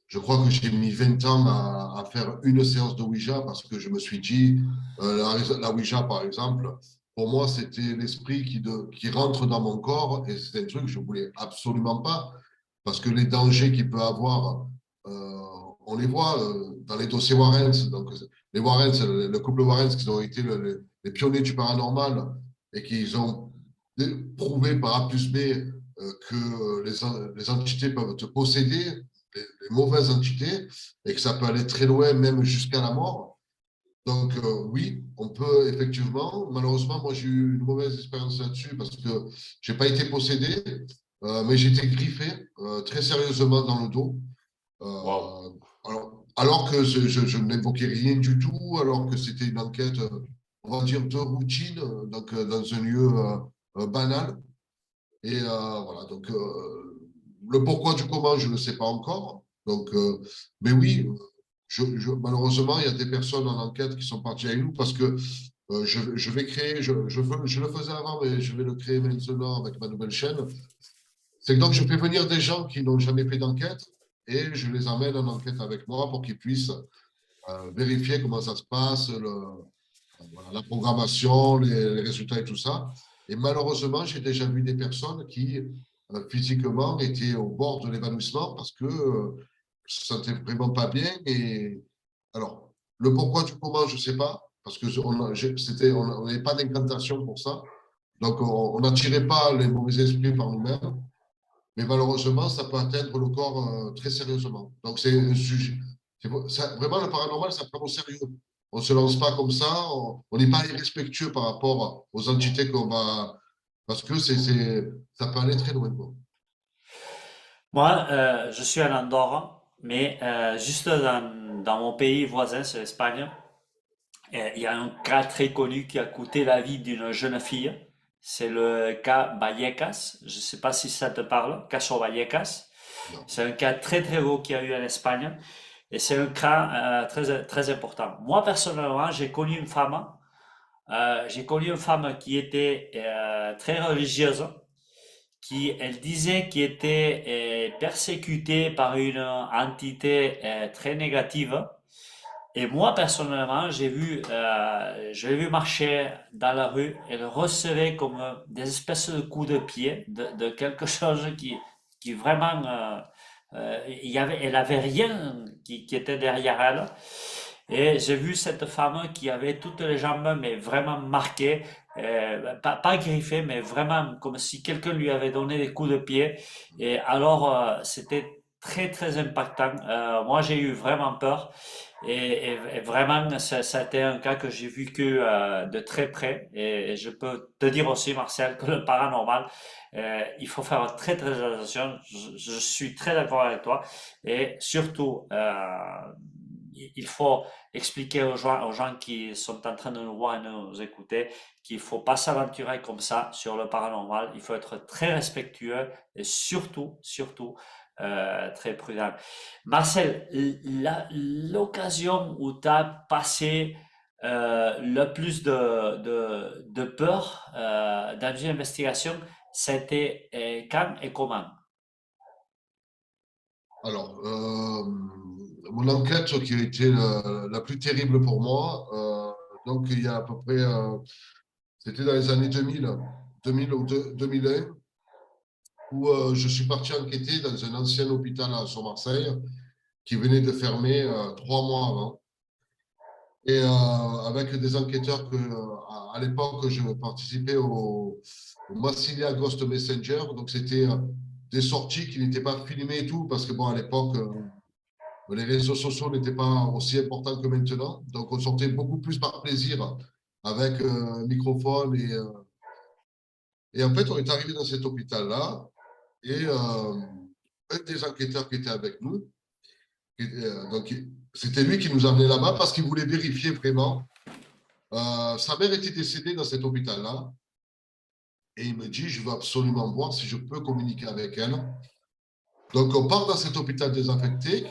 je crois que j'ai mis 20 ans à faire une séance de Ouija parce que je me suis dit, la Ouija, par exemple, pour moi, c'était l'esprit qui rentre dans mon corps et c'est un truc que je voulais absolument pas parce que les dangers qu'il peut avoir, on les voit dans les dossiers Warren. Donc, les Warren, le couple Warren, qui ont été les pionniers du paranormal et qui ont prouvé par A plus B que les entités peuvent te posséder, les mauvaises entités, et que ça peut aller très loin, même jusqu'à la mort. Donc, oui, on peut effectivement. Malheureusement, moi, j'ai eu une mauvaise expérience là-dessus parce que je n'ai pas été possédé, mais j'ai été griffé très sérieusement dans le dos. Wow. Euh, alors que je n'invoquais rien du tout, alors que c'était une enquête, on va dire, de routine, donc dans un lieu banal. Et voilà, donc le pourquoi du comment, je ne sais pas encore. Donc, mais oui, malheureusement, il y a des personnes en enquête qui sont parties avec nous parce que je vais créer, je le faisais avant, mais je vais le créer maintenant avec ma nouvelle chaîne. C'est que donc je fais venir des gens qui n'ont jamais fait d'enquête et je les amène en enquête avec moi pour qu'ils puissent vérifier comment ça se passe, voilà, la programmation, les résultats et tout ça. Et malheureusement, j'ai déjà vu des personnes qui physiquement étaient au bord de l'évanouissement parce que se sentaient vraiment pas bien. Et alors, le pourquoi du comment, je ne sais pas, parce que on n'avait pas d'incantation pour ça. Donc, on n'attirait pas les mauvais esprits par nous-mêmes. Mais malheureusement, ça peut atteindre le corps très sérieusement. Donc, c'est un sujet. Vraiment, le paranormal, ça prend au sérieux. On ne se lance pas comme ça, on n'est pas irrespectueux par rapport aux entités qu'on va. Parce que ça peut aller très loin, quoi. Moi, je suis en Andorre, mais juste dans mon pays voisin, c'est l'Espagne. Il y a un cas très connu qui a coûté la vie d'une jeune fille. C'est le cas Vallecas. Je ne sais pas si ça te parle, Caso Vallecas. Non. C'est un cas très très gros qu'il y a eu en Espagne et c'est un cas très très important. Moi personnellement, j'ai connu une femme qui était très religieuse, qui elle disait qu'elle était persécutée par une entité très négative. Et moi, personnellement, je l'ai vu marcher dans la rue. Elle recevait comme des espèces de coups de pied de quelque chose qui vraiment, elle avait rien qui était derrière elle. Et j'ai vu cette femme qui avait toutes les jambes, mais vraiment marquées, pas griffées, mais vraiment comme si quelqu'un lui avait donné des coups de pied. Et alors, c'était très, très impactant. Moi, j'ai eu vraiment peur. Et vraiment, ça a été un cas que j'ai vécu de très près. Et je peux te dire aussi, Marcel, que le paranormal, il faut faire très très attention. Je suis très d'accord avec toi. Et surtout, il faut expliquer aux gens qui sont en train de nous voir et de nous écouter qu'il ne faut pas s'aventurer comme ça sur le paranormal. Il faut être très respectueux et surtout, surtout, très prudent. Marcel, l'occasion où tu as passé le plus de peur dans une investigation, c'était quand et comment? Alors, mon enquête qui a été la plus terrible pour moi, donc il y a à peu près, c'était dans les années 2000, 2000 ou 2001, où je suis parti enquêter dans un ancien hôpital sur Marseille qui venait de fermer 3 mois avant. Et avec des enquêteurs à l'époque, je participais au Massilia Ghost Messenger. Donc, c'était des sorties qui n'étaient pas filmées et tout, parce que, bon, à l'époque, les réseaux sociaux n'étaient pas aussi importants que maintenant. Donc, on sortait beaucoup plus par plaisir avec un microphone. Et en fait, on est arrivé dans cet hôpital-là. Et un des enquêteurs qui était avec nous, donc, c'était lui qui nous amenait là-bas parce qu'il voulait vérifier vraiment. Sa mère était décédée dans cet hôpital-là. Et il me dit, je veux absolument voir si je peux communiquer avec elle. Donc, on part dans cet hôpital désaffecté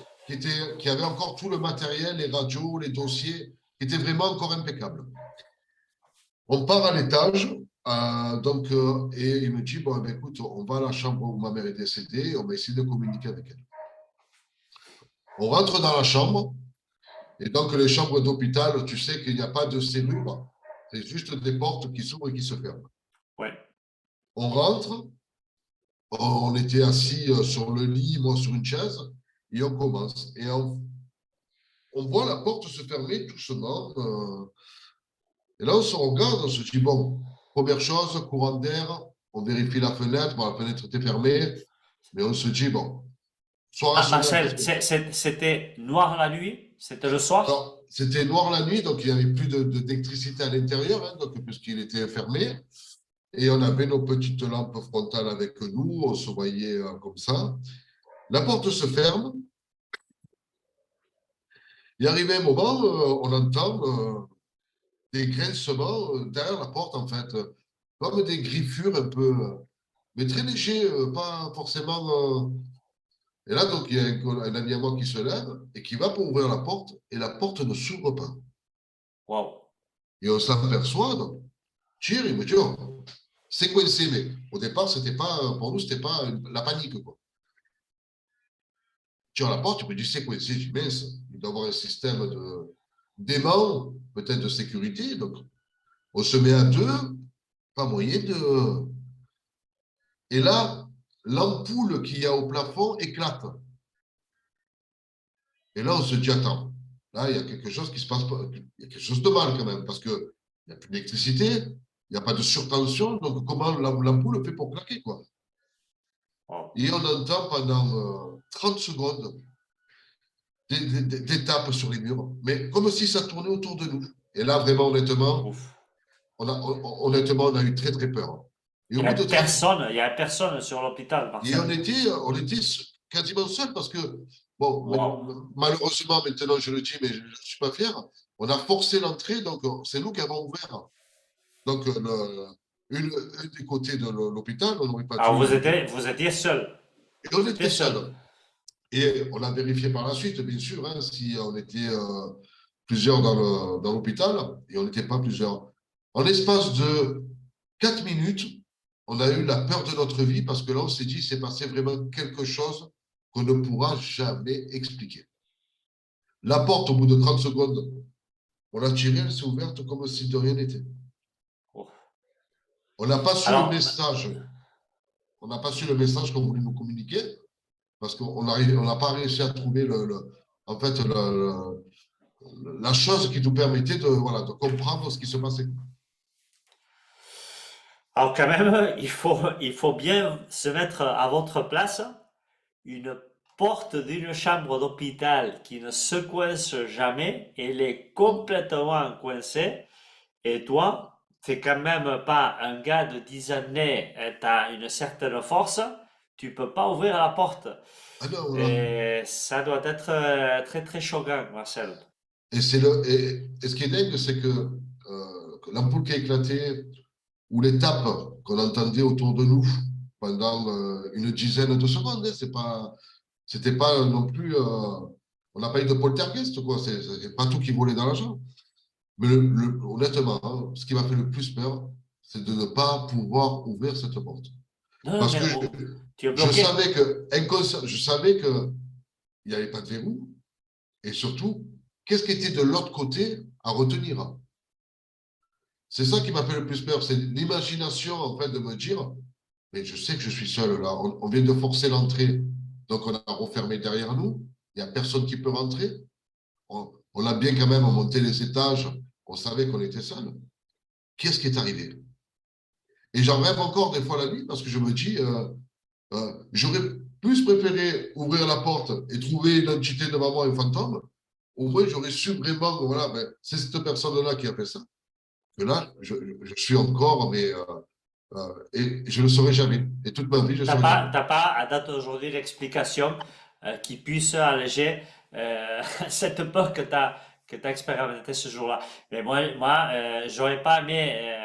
qui avait encore tout le matériel, les radios, les dossiers, qui étaient vraiment encore impeccables. On part à l'étage, et il me dit, bon, ben, écoute, on va à la chambre où ma mère est décédée et on va essayer de communiquer avec elle. On rentre dans la chambre, et donc les chambres d'hôpital, tu sais qu'il n'y a pas de serrure, c'est juste des portes qui s'ouvrent et qui se ferment. Ouais. On rentre, on était assis sur le lit, moi sur une chaise, et on commence. Et on voit la porte se fermer doucement. Et là, on se regarde, on se dit, bon, première chose, courant d'air, on vérifie la fenêtre. Bon, la fenêtre était fermée, mais on se dit, bon, soit Ah, rationnel parce Marcel, que. c'était noir la nuit? C'était le soir? Alors, c'était noir la nuit, donc il n'y avait plus d'électricité à l'intérieur, hein, donc, puisqu'il était fermé. Et on avait nos petites lampes frontales avec nous, on se voyait comme ça. La porte se ferme. Il arrivé un moment, on entend des grincements derrière la porte, en fait, comme des griffures un peu, mais très légers, pas forcément. Et là, donc, il y a un ami à moi qui se lève et qui va pour ouvrir la porte, et la porte ne s'ouvre pas. Waouh. Et on s'aperçoit, donc, tire, il me dit, oh, c'est coincé, mais au départ, c'était pas, pour nous, c'était pas la panique, quoi. Tire la porte, il me dit, c'est coincé, je dis, mince, il doit y avoir un système d'aimant, peut-être de sécurité, donc on se met à deux, pas moyen de. Et là, l'ampoule qu'il y a au plafond éclate. Et là, on se dit, attends, là, il y a quelque chose qui se passe pas. Il y a quelque chose de mal quand même, parce qu'il n'y a plus d'électricité, il n'y a pas de surtension, donc comment l'ampoule fait pour claquer, quoi. Wow. Et on entend pendant 30 secondes des tapes sur les murs, mais comme si ça tournait autour de nous. Et là, vraiment, honnêtement, Ouf. on a eu très, très peur. Et au bout de 30 Il y a personne sur l'hôpital, Et Marcel. on était quasiment seuls parce que, bon, Waouh. malheureusement, maintenant je le dis, mais je ne suis pas fier, on a forcé l'entrée, donc c'est nous qui avons ouvert. Donc, un des côtés de l'hôpital, on n'aurait pas Alors dû. vous étiez seul. Et on Vous étiez était seul. seuls. Et on a vérifié par la suite, bien sûr, hein, si on était plusieurs dans l'hôpital, et on n'était pas plusieurs. En l'espace de 4 minutes, on a eu la peur de notre vie parce que là, on s'est dit, c'est passé vraiment quelque chose qu'on ne pourra jamais expliquer. La porte, au bout de 30 secondes, on l'a tirée, elle s'est ouverte comme si de rien n'était. Ouf. On n'a pas su le Alors, message. On n'a pas su le message qu'on voulait nous communiquer parce qu'on n'a pas réussi à trouver en fait, la chose qui nous permettait voilà, de comprendre ce qui se passait. alors quand même, il faut bien se mettre à votre place. Une porte d'une chambre d'hôpital qui ne se coince jamais, elle est complètement coincée. Et toi, t'es quand même pas un gars de 10 années, tu as une certaine force, tu peux pas ouvrir la porte. Ah non, voilà. Et ça doit être très très choquant, Marcel. Et ce qui est dingue, c'est que l'ampoule qui a éclaté, ou les tapes qu'on entendait autour de nous pendant une dizaine de secondes, hein, c'était pas non plus. On n'a pas eu de poltergeist, quoi. C'est pas tout qui volait dans la chambre. Mais honnêtement, hein, ce qui m'a fait le plus peur, c'est de ne pas pouvoir ouvrir cette porte. Non, non, Parce mais que oh, tu es bloqué. je savais qu'il n'y avait pas de verrou. Et surtout, qu'est-ce qui était de l'autre côté à retenir? C'est ça qui m'a fait le plus peur. C'est l'imagination, en fait, de me dire, mais je sais que je suis seul là. On vient de forcer l'entrée. Donc, on a refermé derrière nous. Il n'y a personne qui peut rentrer. On a bien quand même monté les étages. On savait qu'on était seul. Qu'est-ce qui est arrivé? Et j'en rêve encore des fois la nuit parce que je me dis, j'aurais plus préféré ouvrir la porte et trouver une entité devant moi, un fantôme. Au moins, j'aurais su vraiment, voilà, ben, c'est cette personne-là qui a fait ça. Que là, je suis encore, mais et je ne le saurais jamais. Et toute ma vie, je ne le saurais jamais. T'as pas à date d'aujourd'hui l'explication qui puisse alléger cette peur que t'as expérimenté ce jour-là. Mais j'aurais pas aimé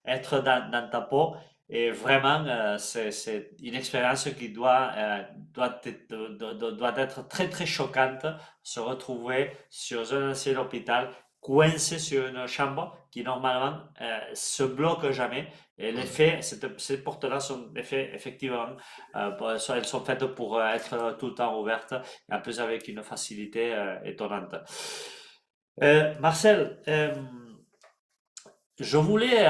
être dans ta peau et vraiment, c'est une expérience qui doit être très très choquante, se retrouver sur un ancien hôpital, coincé sur une chambre qui normalement se bloque jamais. Et Ouais. ces portes-là sont effectivement, elles sont faites pour être tout le temps ouvertes, et en plus avec une facilité étonnante. Marcel, je voulais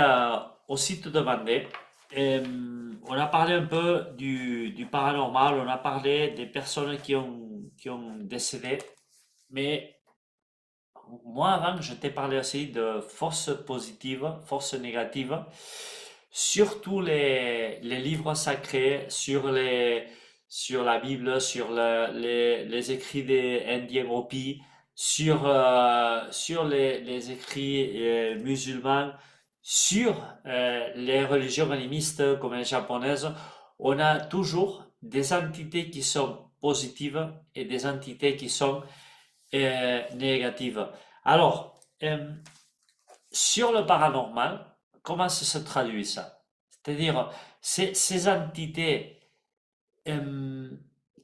aussi te demander, on a parlé un peu du paranormal, on a parlé des personnes qui ont décédé, mais moi avant, je t'ai parlé aussi de forces positives, forces négatives. Surtout les livres sacrés, sur la Bible, sur les écrits des Indiens Hopis, sur les écrits musulmans, sur les religions animistes comme les japonaises, on a toujours des entités qui sont positives et des entités qui sont négatives. Alors, sur le paranormal, comment ça se traduit ça? C'est-à-dire, ces entités euh,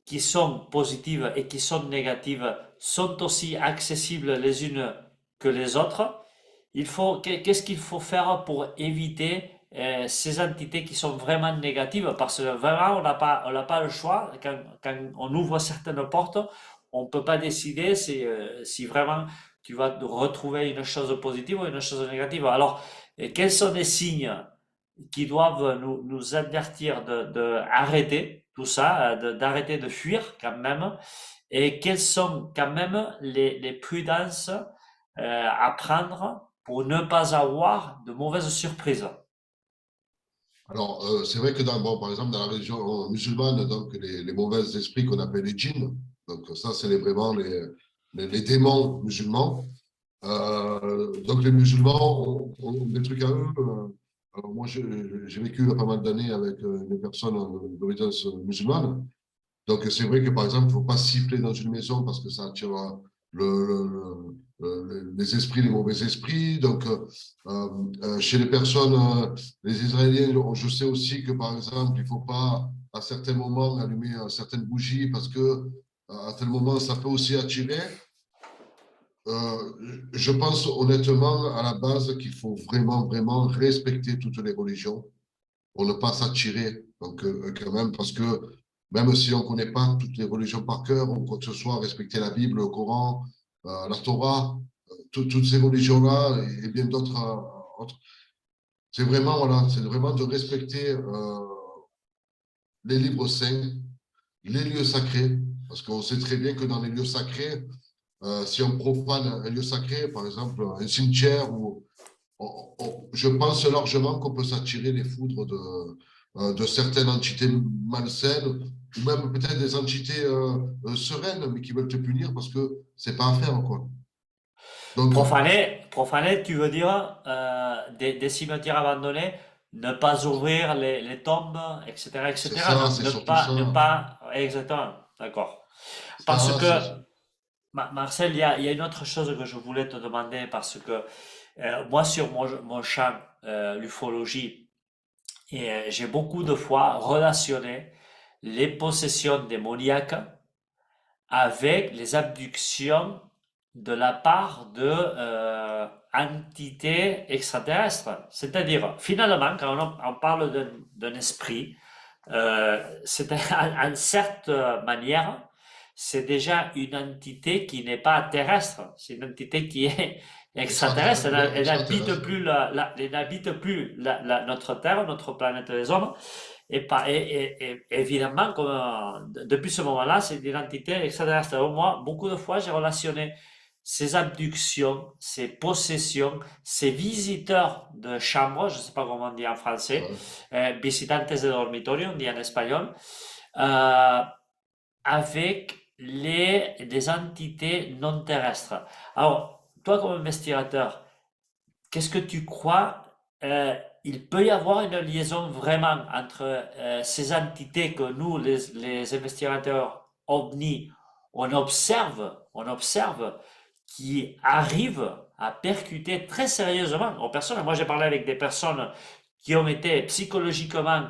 qui sont positives et qui sont négatives sont aussi accessibles les unes que les autres. Qu'est-ce qu'il faut faire pour éviter ces entités qui sont vraiment négatives? Parce que vraiment, on n'a pas le choix. Quand on ouvre certaines portes, on ne peut pas décider si vraiment tu vas retrouver une chose positive ou une chose négative. Alors, quels sont les signes qui doivent nous avertir de arrêter tout ça, d'arrêter de fuir quand même, et quelles sont quand même les prudences à prendre pour ne pas avoir de mauvaises surprises. Alors, c'est vrai que bon, par exemple, dans la religion musulmane, donc les mauvais esprits qu'on appelle les djinns, donc ça, c'est vraiment les démons musulmans. Donc, les musulmans ont des trucs à eux. Alors, moi, j'ai vécu pas mal d'années avec des personnes d'origine musulmane. Donc, c'est vrai que, par exemple, il ne faut pas siffler dans une maison parce que ça attire les esprits, les mauvais esprits. Donc, chez les personnes, les Israéliens, je sais aussi que, par exemple, il ne faut pas, à certains moments, allumer certaines bougies parce que, à tel moment, ça peut aussi attirer. Je pense honnêtement, à la base, qu'il faut vraiment, vraiment respecter toutes les religions pour ne pas s'attirer. Donc, quand même, parce que même si on ne connaît pas toutes les religions par cœur, ou quoi que ce soit, respecter la Bible, le Coran, la Torah, toutes ces religions-là et bien d'autres, c'est vraiment, voilà, c'est vraiment de respecter les livres saints, les lieux sacrés, parce qu'on sait très bien que dans les lieux sacrés, si on profane un lieu sacré, par exemple un cimetière, je pense largement qu'on peut s'attirer les foudres de certaines entités malsaines, ou même peut-être des entités sereines, mais qui veulent te punir parce que c'est pas à faire, quoi. Donc, Profaner, tu veux dire des cimetières abandonnés, ne pas ouvrir les tombes, etc., c'est etc. ça, c'est surtout ça. Ne pas, exactement, d'accord. Parce Ça, que, c'est... Marcel, il y a une autre chose que je voulais te demander, parce que moi, sur mon champ, l'ufologie, et j'ai beaucoup de fois relationné les possessions démoniaques avec les abductions de la part de entités extraterrestres. C'est-à-dire, finalement, quand on parle d'un esprit, c'est en certaine manière, c'est déjà une entité qui n'est pas terrestre, c'est une entité qui est extraterrestre. Oui, Elle n'habite extraterrestre. plus, elle n'habite plus notre Terre, notre planète des hommes. Et évidemment, depuis ce moment-là, c'est une entité extraterrestre. Moi, beaucoup de fois, j'ai relationné ces abductions, ces possessions, ces visiteurs de chambre, je ne sais pas comment on dit en français, Ouais. visitantes de dormitorio, on dit en espagnol, euh, avec des entités non terrestres. Alors, toi comme investigateur, qu'est-ce que tu crois il peut y avoir une liaison vraiment entre ces entités que nous, les investigateurs ovnis, on observe qui arrivent à percuter très sérieusement aux personnes. Moi, j'ai parlé avec des personnes qui ont été psychologiquement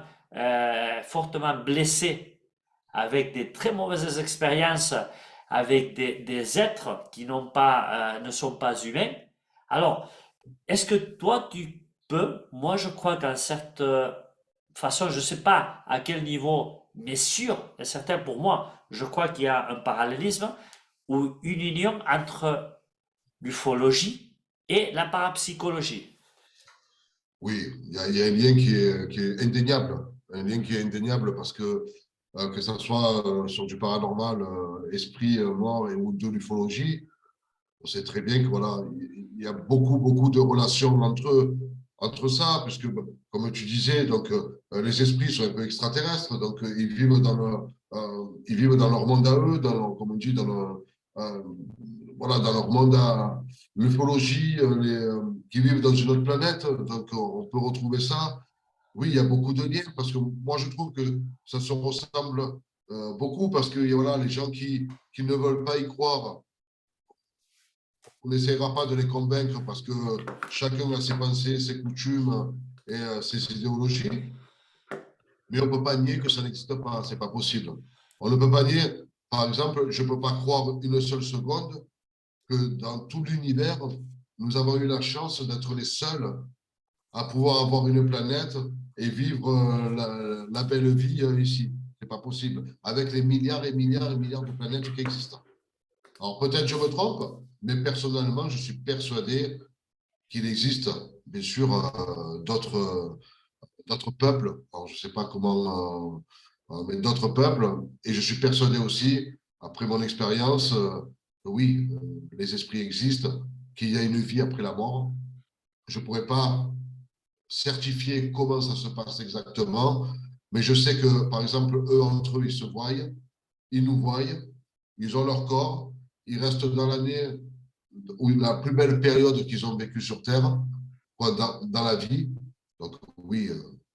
fortement blessées avec des très mauvaises expériences avec des êtres qui n'ont pas, ne sont pas humains. Alors, est-ce que toi, tu peux, moi je crois qu'en certaine façon, je ne sais pas à quel niveau, mais sûr et certain pour moi, je crois qu'il y a un parallélisme ou une union entre l'ufologie et la parapsychologie. Oui, il y a un lien qui est indéniable. Un lien qui est indéniable parce que ça soit sur du paranormal, esprit mort ou de l'ufologie, on sait très bien que voilà, il y a beaucoup, beaucoup de relations entre ça, puisque, comme tu disais, donc, les esprits sont un peu extraterrestres, donc ils vivent dans leur monde à eux, comme on dit, euh, voilà, dans leur monde à l'ufologie, qui vivent dans une autre planète, donc on peut retrouver ça. Oui, il y a beaucoup de liens, parce que moi, je trouve que ça se ressemble beaucoup, parce que voilà, les gens qui ne veulent pas y croire, on n'essaiera pas de les convaincre parce que chacun a ses pensées, ses coutumes et ses idéologies, mais on ne peut pas nier que ça n'existe pas, c'est pas possible. On ne peut pas nier, par exemple, je ne peux pas croire une seule seconde que dans tout l'univers, nous avons eu la chance d'être les seuls à pouvoir avoir une planète et vivre la belle vie ici. C'est pas possible, avec les milliards et milliards et milliards de planètes qui existent. Alors peut-être je me trompe, mais personnellement, je suis persuadé qu'il existe, bien sûr, d'autres peuples. Alors, je ne sais pas comment, mais d'autres peuples. Et je suis persuadé aussi, après mon expérience, que oui, les esprits existent, qu'il y a une vie après la mort. Je ne pourrais pas certifier comment ça se passe exactement, mais je sais que, par exemple, eux, entre eux, ils se voient, ils nous voient, ils ont leur corps, ils restent dans l'année ou la plus belle période qu'ils ont vécue sur Terre, quoi, dans la vie. Donc oui,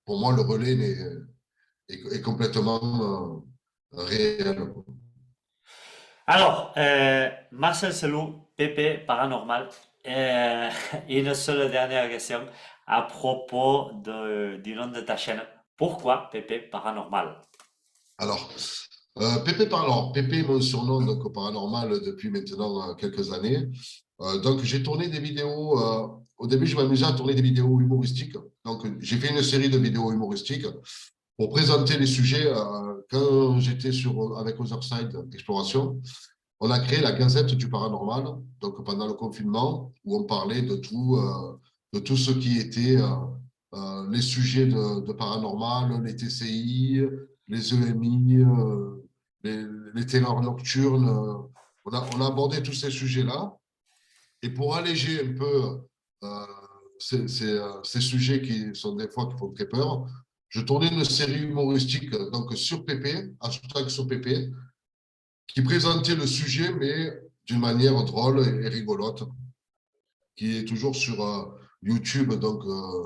pour moi, le relais est complètement réel. Alors, Marcel Selou, PP Paranormal, euh, une seule dernière question à propos du nom de ta chaîne. Pourquoi PP Paranormal? Alors, Pépé, mon surnom donc, au paranormal depuis maintenant quelques années. Donc, j'ai tourné des vidéos. Au début, je m'amusais à tourner des vidéos humoristiques. Donc, j'ai fait une série de vidéos humoristiques pour présenter les sujets. Quand j'étais avec Otherside Exploration, on a créé la Gazette du Paranormal, donc pendant le confinement, où on parlait de tout ce qui était les sujets de paranormal, les TCI, les EMI, les terreurs nocturnes. On a abordé tous ces sujets-là. Et pour alléger un peu euh, ces sujets qui sont des fois qui font très peur, je tournais une série humoristique donc sur PP, hashtag sur PP, qui présentait le sujet, mais d'une manière drôle et rigolote, qui est toujours sur YouTube, donc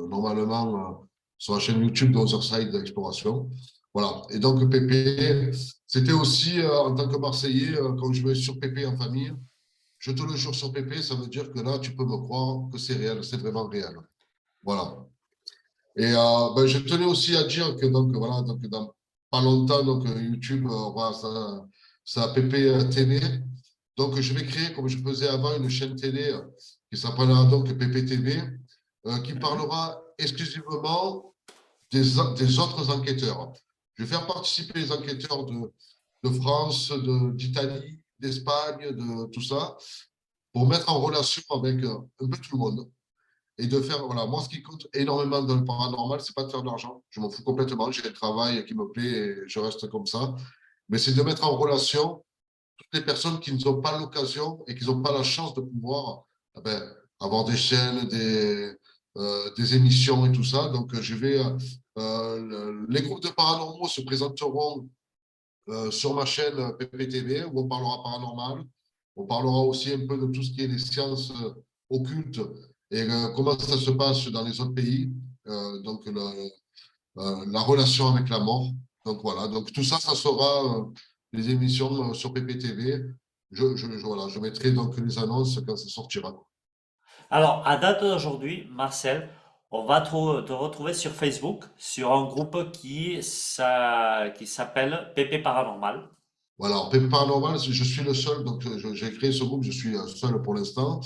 normalement sur la chaîne YouTube d'Otherside Exploration. Voilà. Et donc Pépé, c'était aussi en tant que Marseillais, quand je vais sur Pépé en famille, je te le jure sur Pépé, ça veut dire que là, tu peux me croire que c'est réel, c'est vraiment réel. Voilà. Et ben, je tenais aussi à dire que donc, voilà, donc, dans pas longtemps, donc, YouTube aura sa PP TV. Donc, je vais créer, comme je faisais avant, une chaîne télé qui s'appellera donc PPTV, qui parlera exclusivement des autres enquêteurs. Je vais faire participer les enquêteurs de France, d'Italie, d'Espagne, de tout ça, pour mettre en relation avec un peu tout le monde et de faire, voilà, moi, ce qui compte énormément dans le paranormal, c'est pas de faire de l'argent. Je m'en fous complètement. J'ai un travail qui me plaît et je reste comme ça. Mais c'est de mettre en relation toutes les personnes qui n'ont pas l'occasion et qui n'ont pas la chance de pouvoir avoir des chaînes, des émissions et tout ça. Donc, les groupes de paranormaux se présenteront sur ma chaîne PPTV où on parlera paranormal. On parlera aussi un peu de tout ce qui est les sciences occultes et comment ça se passe dans les autres pays. Donc, la relation avec la mort. Donc, voilà. Donc, tout ça, ça sera les émissions sur PPTV. Voilà, je mettrai donc les annonces quand ça sortira. Alors, à date d'aujourd'hui, Marcel, on va te retrouver sur Facebook, sur un groupe qui s'appelle PP Paranormal. Voilà, alors, PP Paranormal, je suis le seul, donc j'ai créé ce groupe, je suis seul pour l'instant.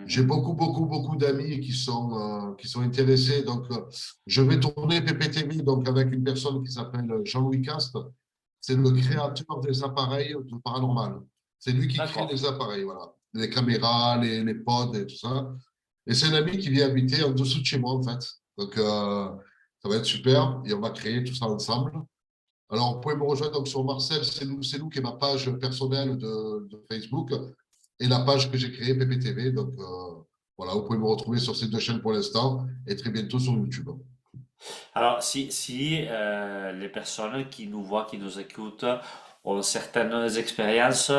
J'ai Mhm. beaucoup d'amis qui sont intéressés. Donc, je vais tourner PPTV donc, avec une personne qui s'appelle Jean-Louis Cast. C'est le Mhm. créateur des appareils de paranormal. C'est lui qui crée D'accord. les appareils, voilà. Les caméras, les pods et tout ça. Et c'est un ami qui vient habiter en dessous de chez moi, en fait. Donc, ça va être super. Et on va créer tout ça ensemble. Alors, vous pouvez me rejoindre donc, sur Marcel C'est nous qui est ma page personnelle de Facebook et la page que j'ai créée, PPTV. Donc, voilà, vous pouvez me retrouver sur ces deux chaînes pour l'instant et très bientôt sur YouTube. Alors, si les personnes qui nous voient, qui nous écoutent, ont certaines expériences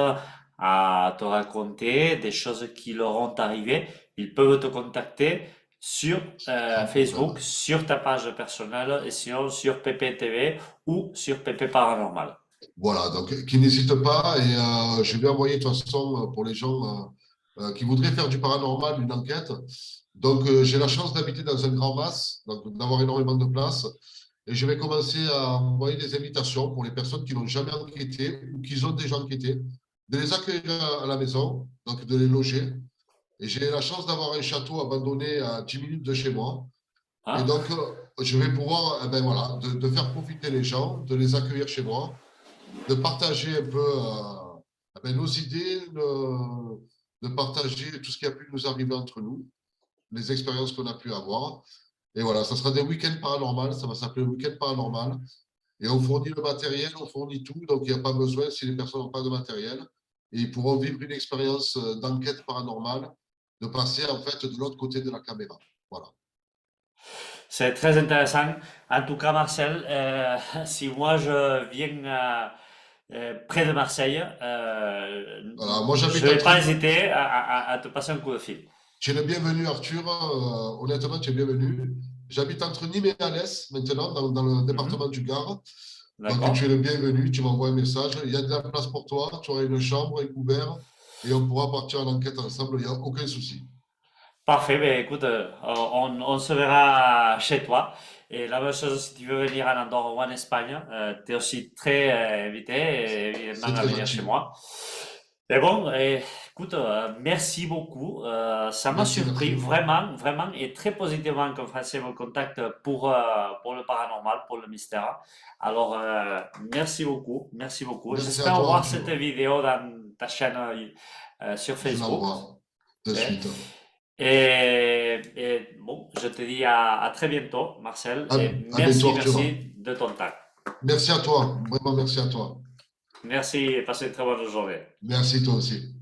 à te raconter, des choses qui leur ont arrivé, ils peuvent te contacter sur Sans Facebook, problème. sur ta page personnelle et sinon sur PPTV ou sur PP Paranormal. Voilà, donc qui n'hésite pas et je vais envoyer de toute façon pour les gens qui voudraient faire du paranormal une enquête. Donc j'ai la chance d'habiter dans un grand mas, donc d'avoir énormément de place et je vais commencer à envoyer des invitations pour les personnes qui n'ont jamais enquêté ou qui ont déjà enquêté, de les accueillir à la maison, donc de les loger. Et j'ai la chance d'avoir un château abandonné à 10 minutes de chez moi. Et Hein? donc je vais pouvoir voilà, de faire profiter les gens, de les accueillir chez moi de partager un peu nos idées, de partager tout ce qui a pu nous arriver entre nous, les expériences qu'on a pu avoir. Et voilà, ça sera des week-ends paranormaux, ça va s'appeler le week-end paranormal. Et on fournit le matériel, on fournit tout, donc il n'y a pas besoin, si les personnes n'ont pas de matériel, et ils pourront vivre une expérience d'enquête paranormale, de passer en fait de l'autre côté de la caméra. Voilà. C'est très intéressant. En tout cas, Marcel, si moi je viens près de Marseille, Voilà. Moi, je j'habite ne vais entre. pas hésiter à te passer un coup de fil. Tu es le bienvenu, Arthur. Honnêtement, tu es bienvenu. J'habite entre Nîmes et Alès, maintenant, dans le département Mhm. du Gard. Donc, tu es D'accord? le bienvenu. Tu m'envoies un message. Il y a de la place pour toi. Tu auras une chambre, un couvert. Et on pourra partir en enquête ensemble. Il n'y a aucun souci. Parfait, ben écoute, on se verra chez toi. Et la même chose, si tu veux venir en Andorre ou en Espagne, tu es aussi très invité, C'est évidemment, à très venir chez gentil. moi. Mais bon, écoute, merci beaucoup. Ça m'a Merci, surpris merci. vraiment, vraiment, et très positivement qu'un Français me contacte pour le paranormal, pour le mystère. Alors, merci beaucoup, merci beaucoup. Merci à J'espère toi, voir cette Arthur. vidéo dans ta chaîne sur Je Facebook. l'envoie de Hein. suite. Et bon, je te dis à très bientôt, Marcel, À, et à bientôt, merci, Arthur. merci de ton temps. Merci à toi. Vraiment, merci à toi. Merci et passez une très bonne journée. Merci, toi aussi.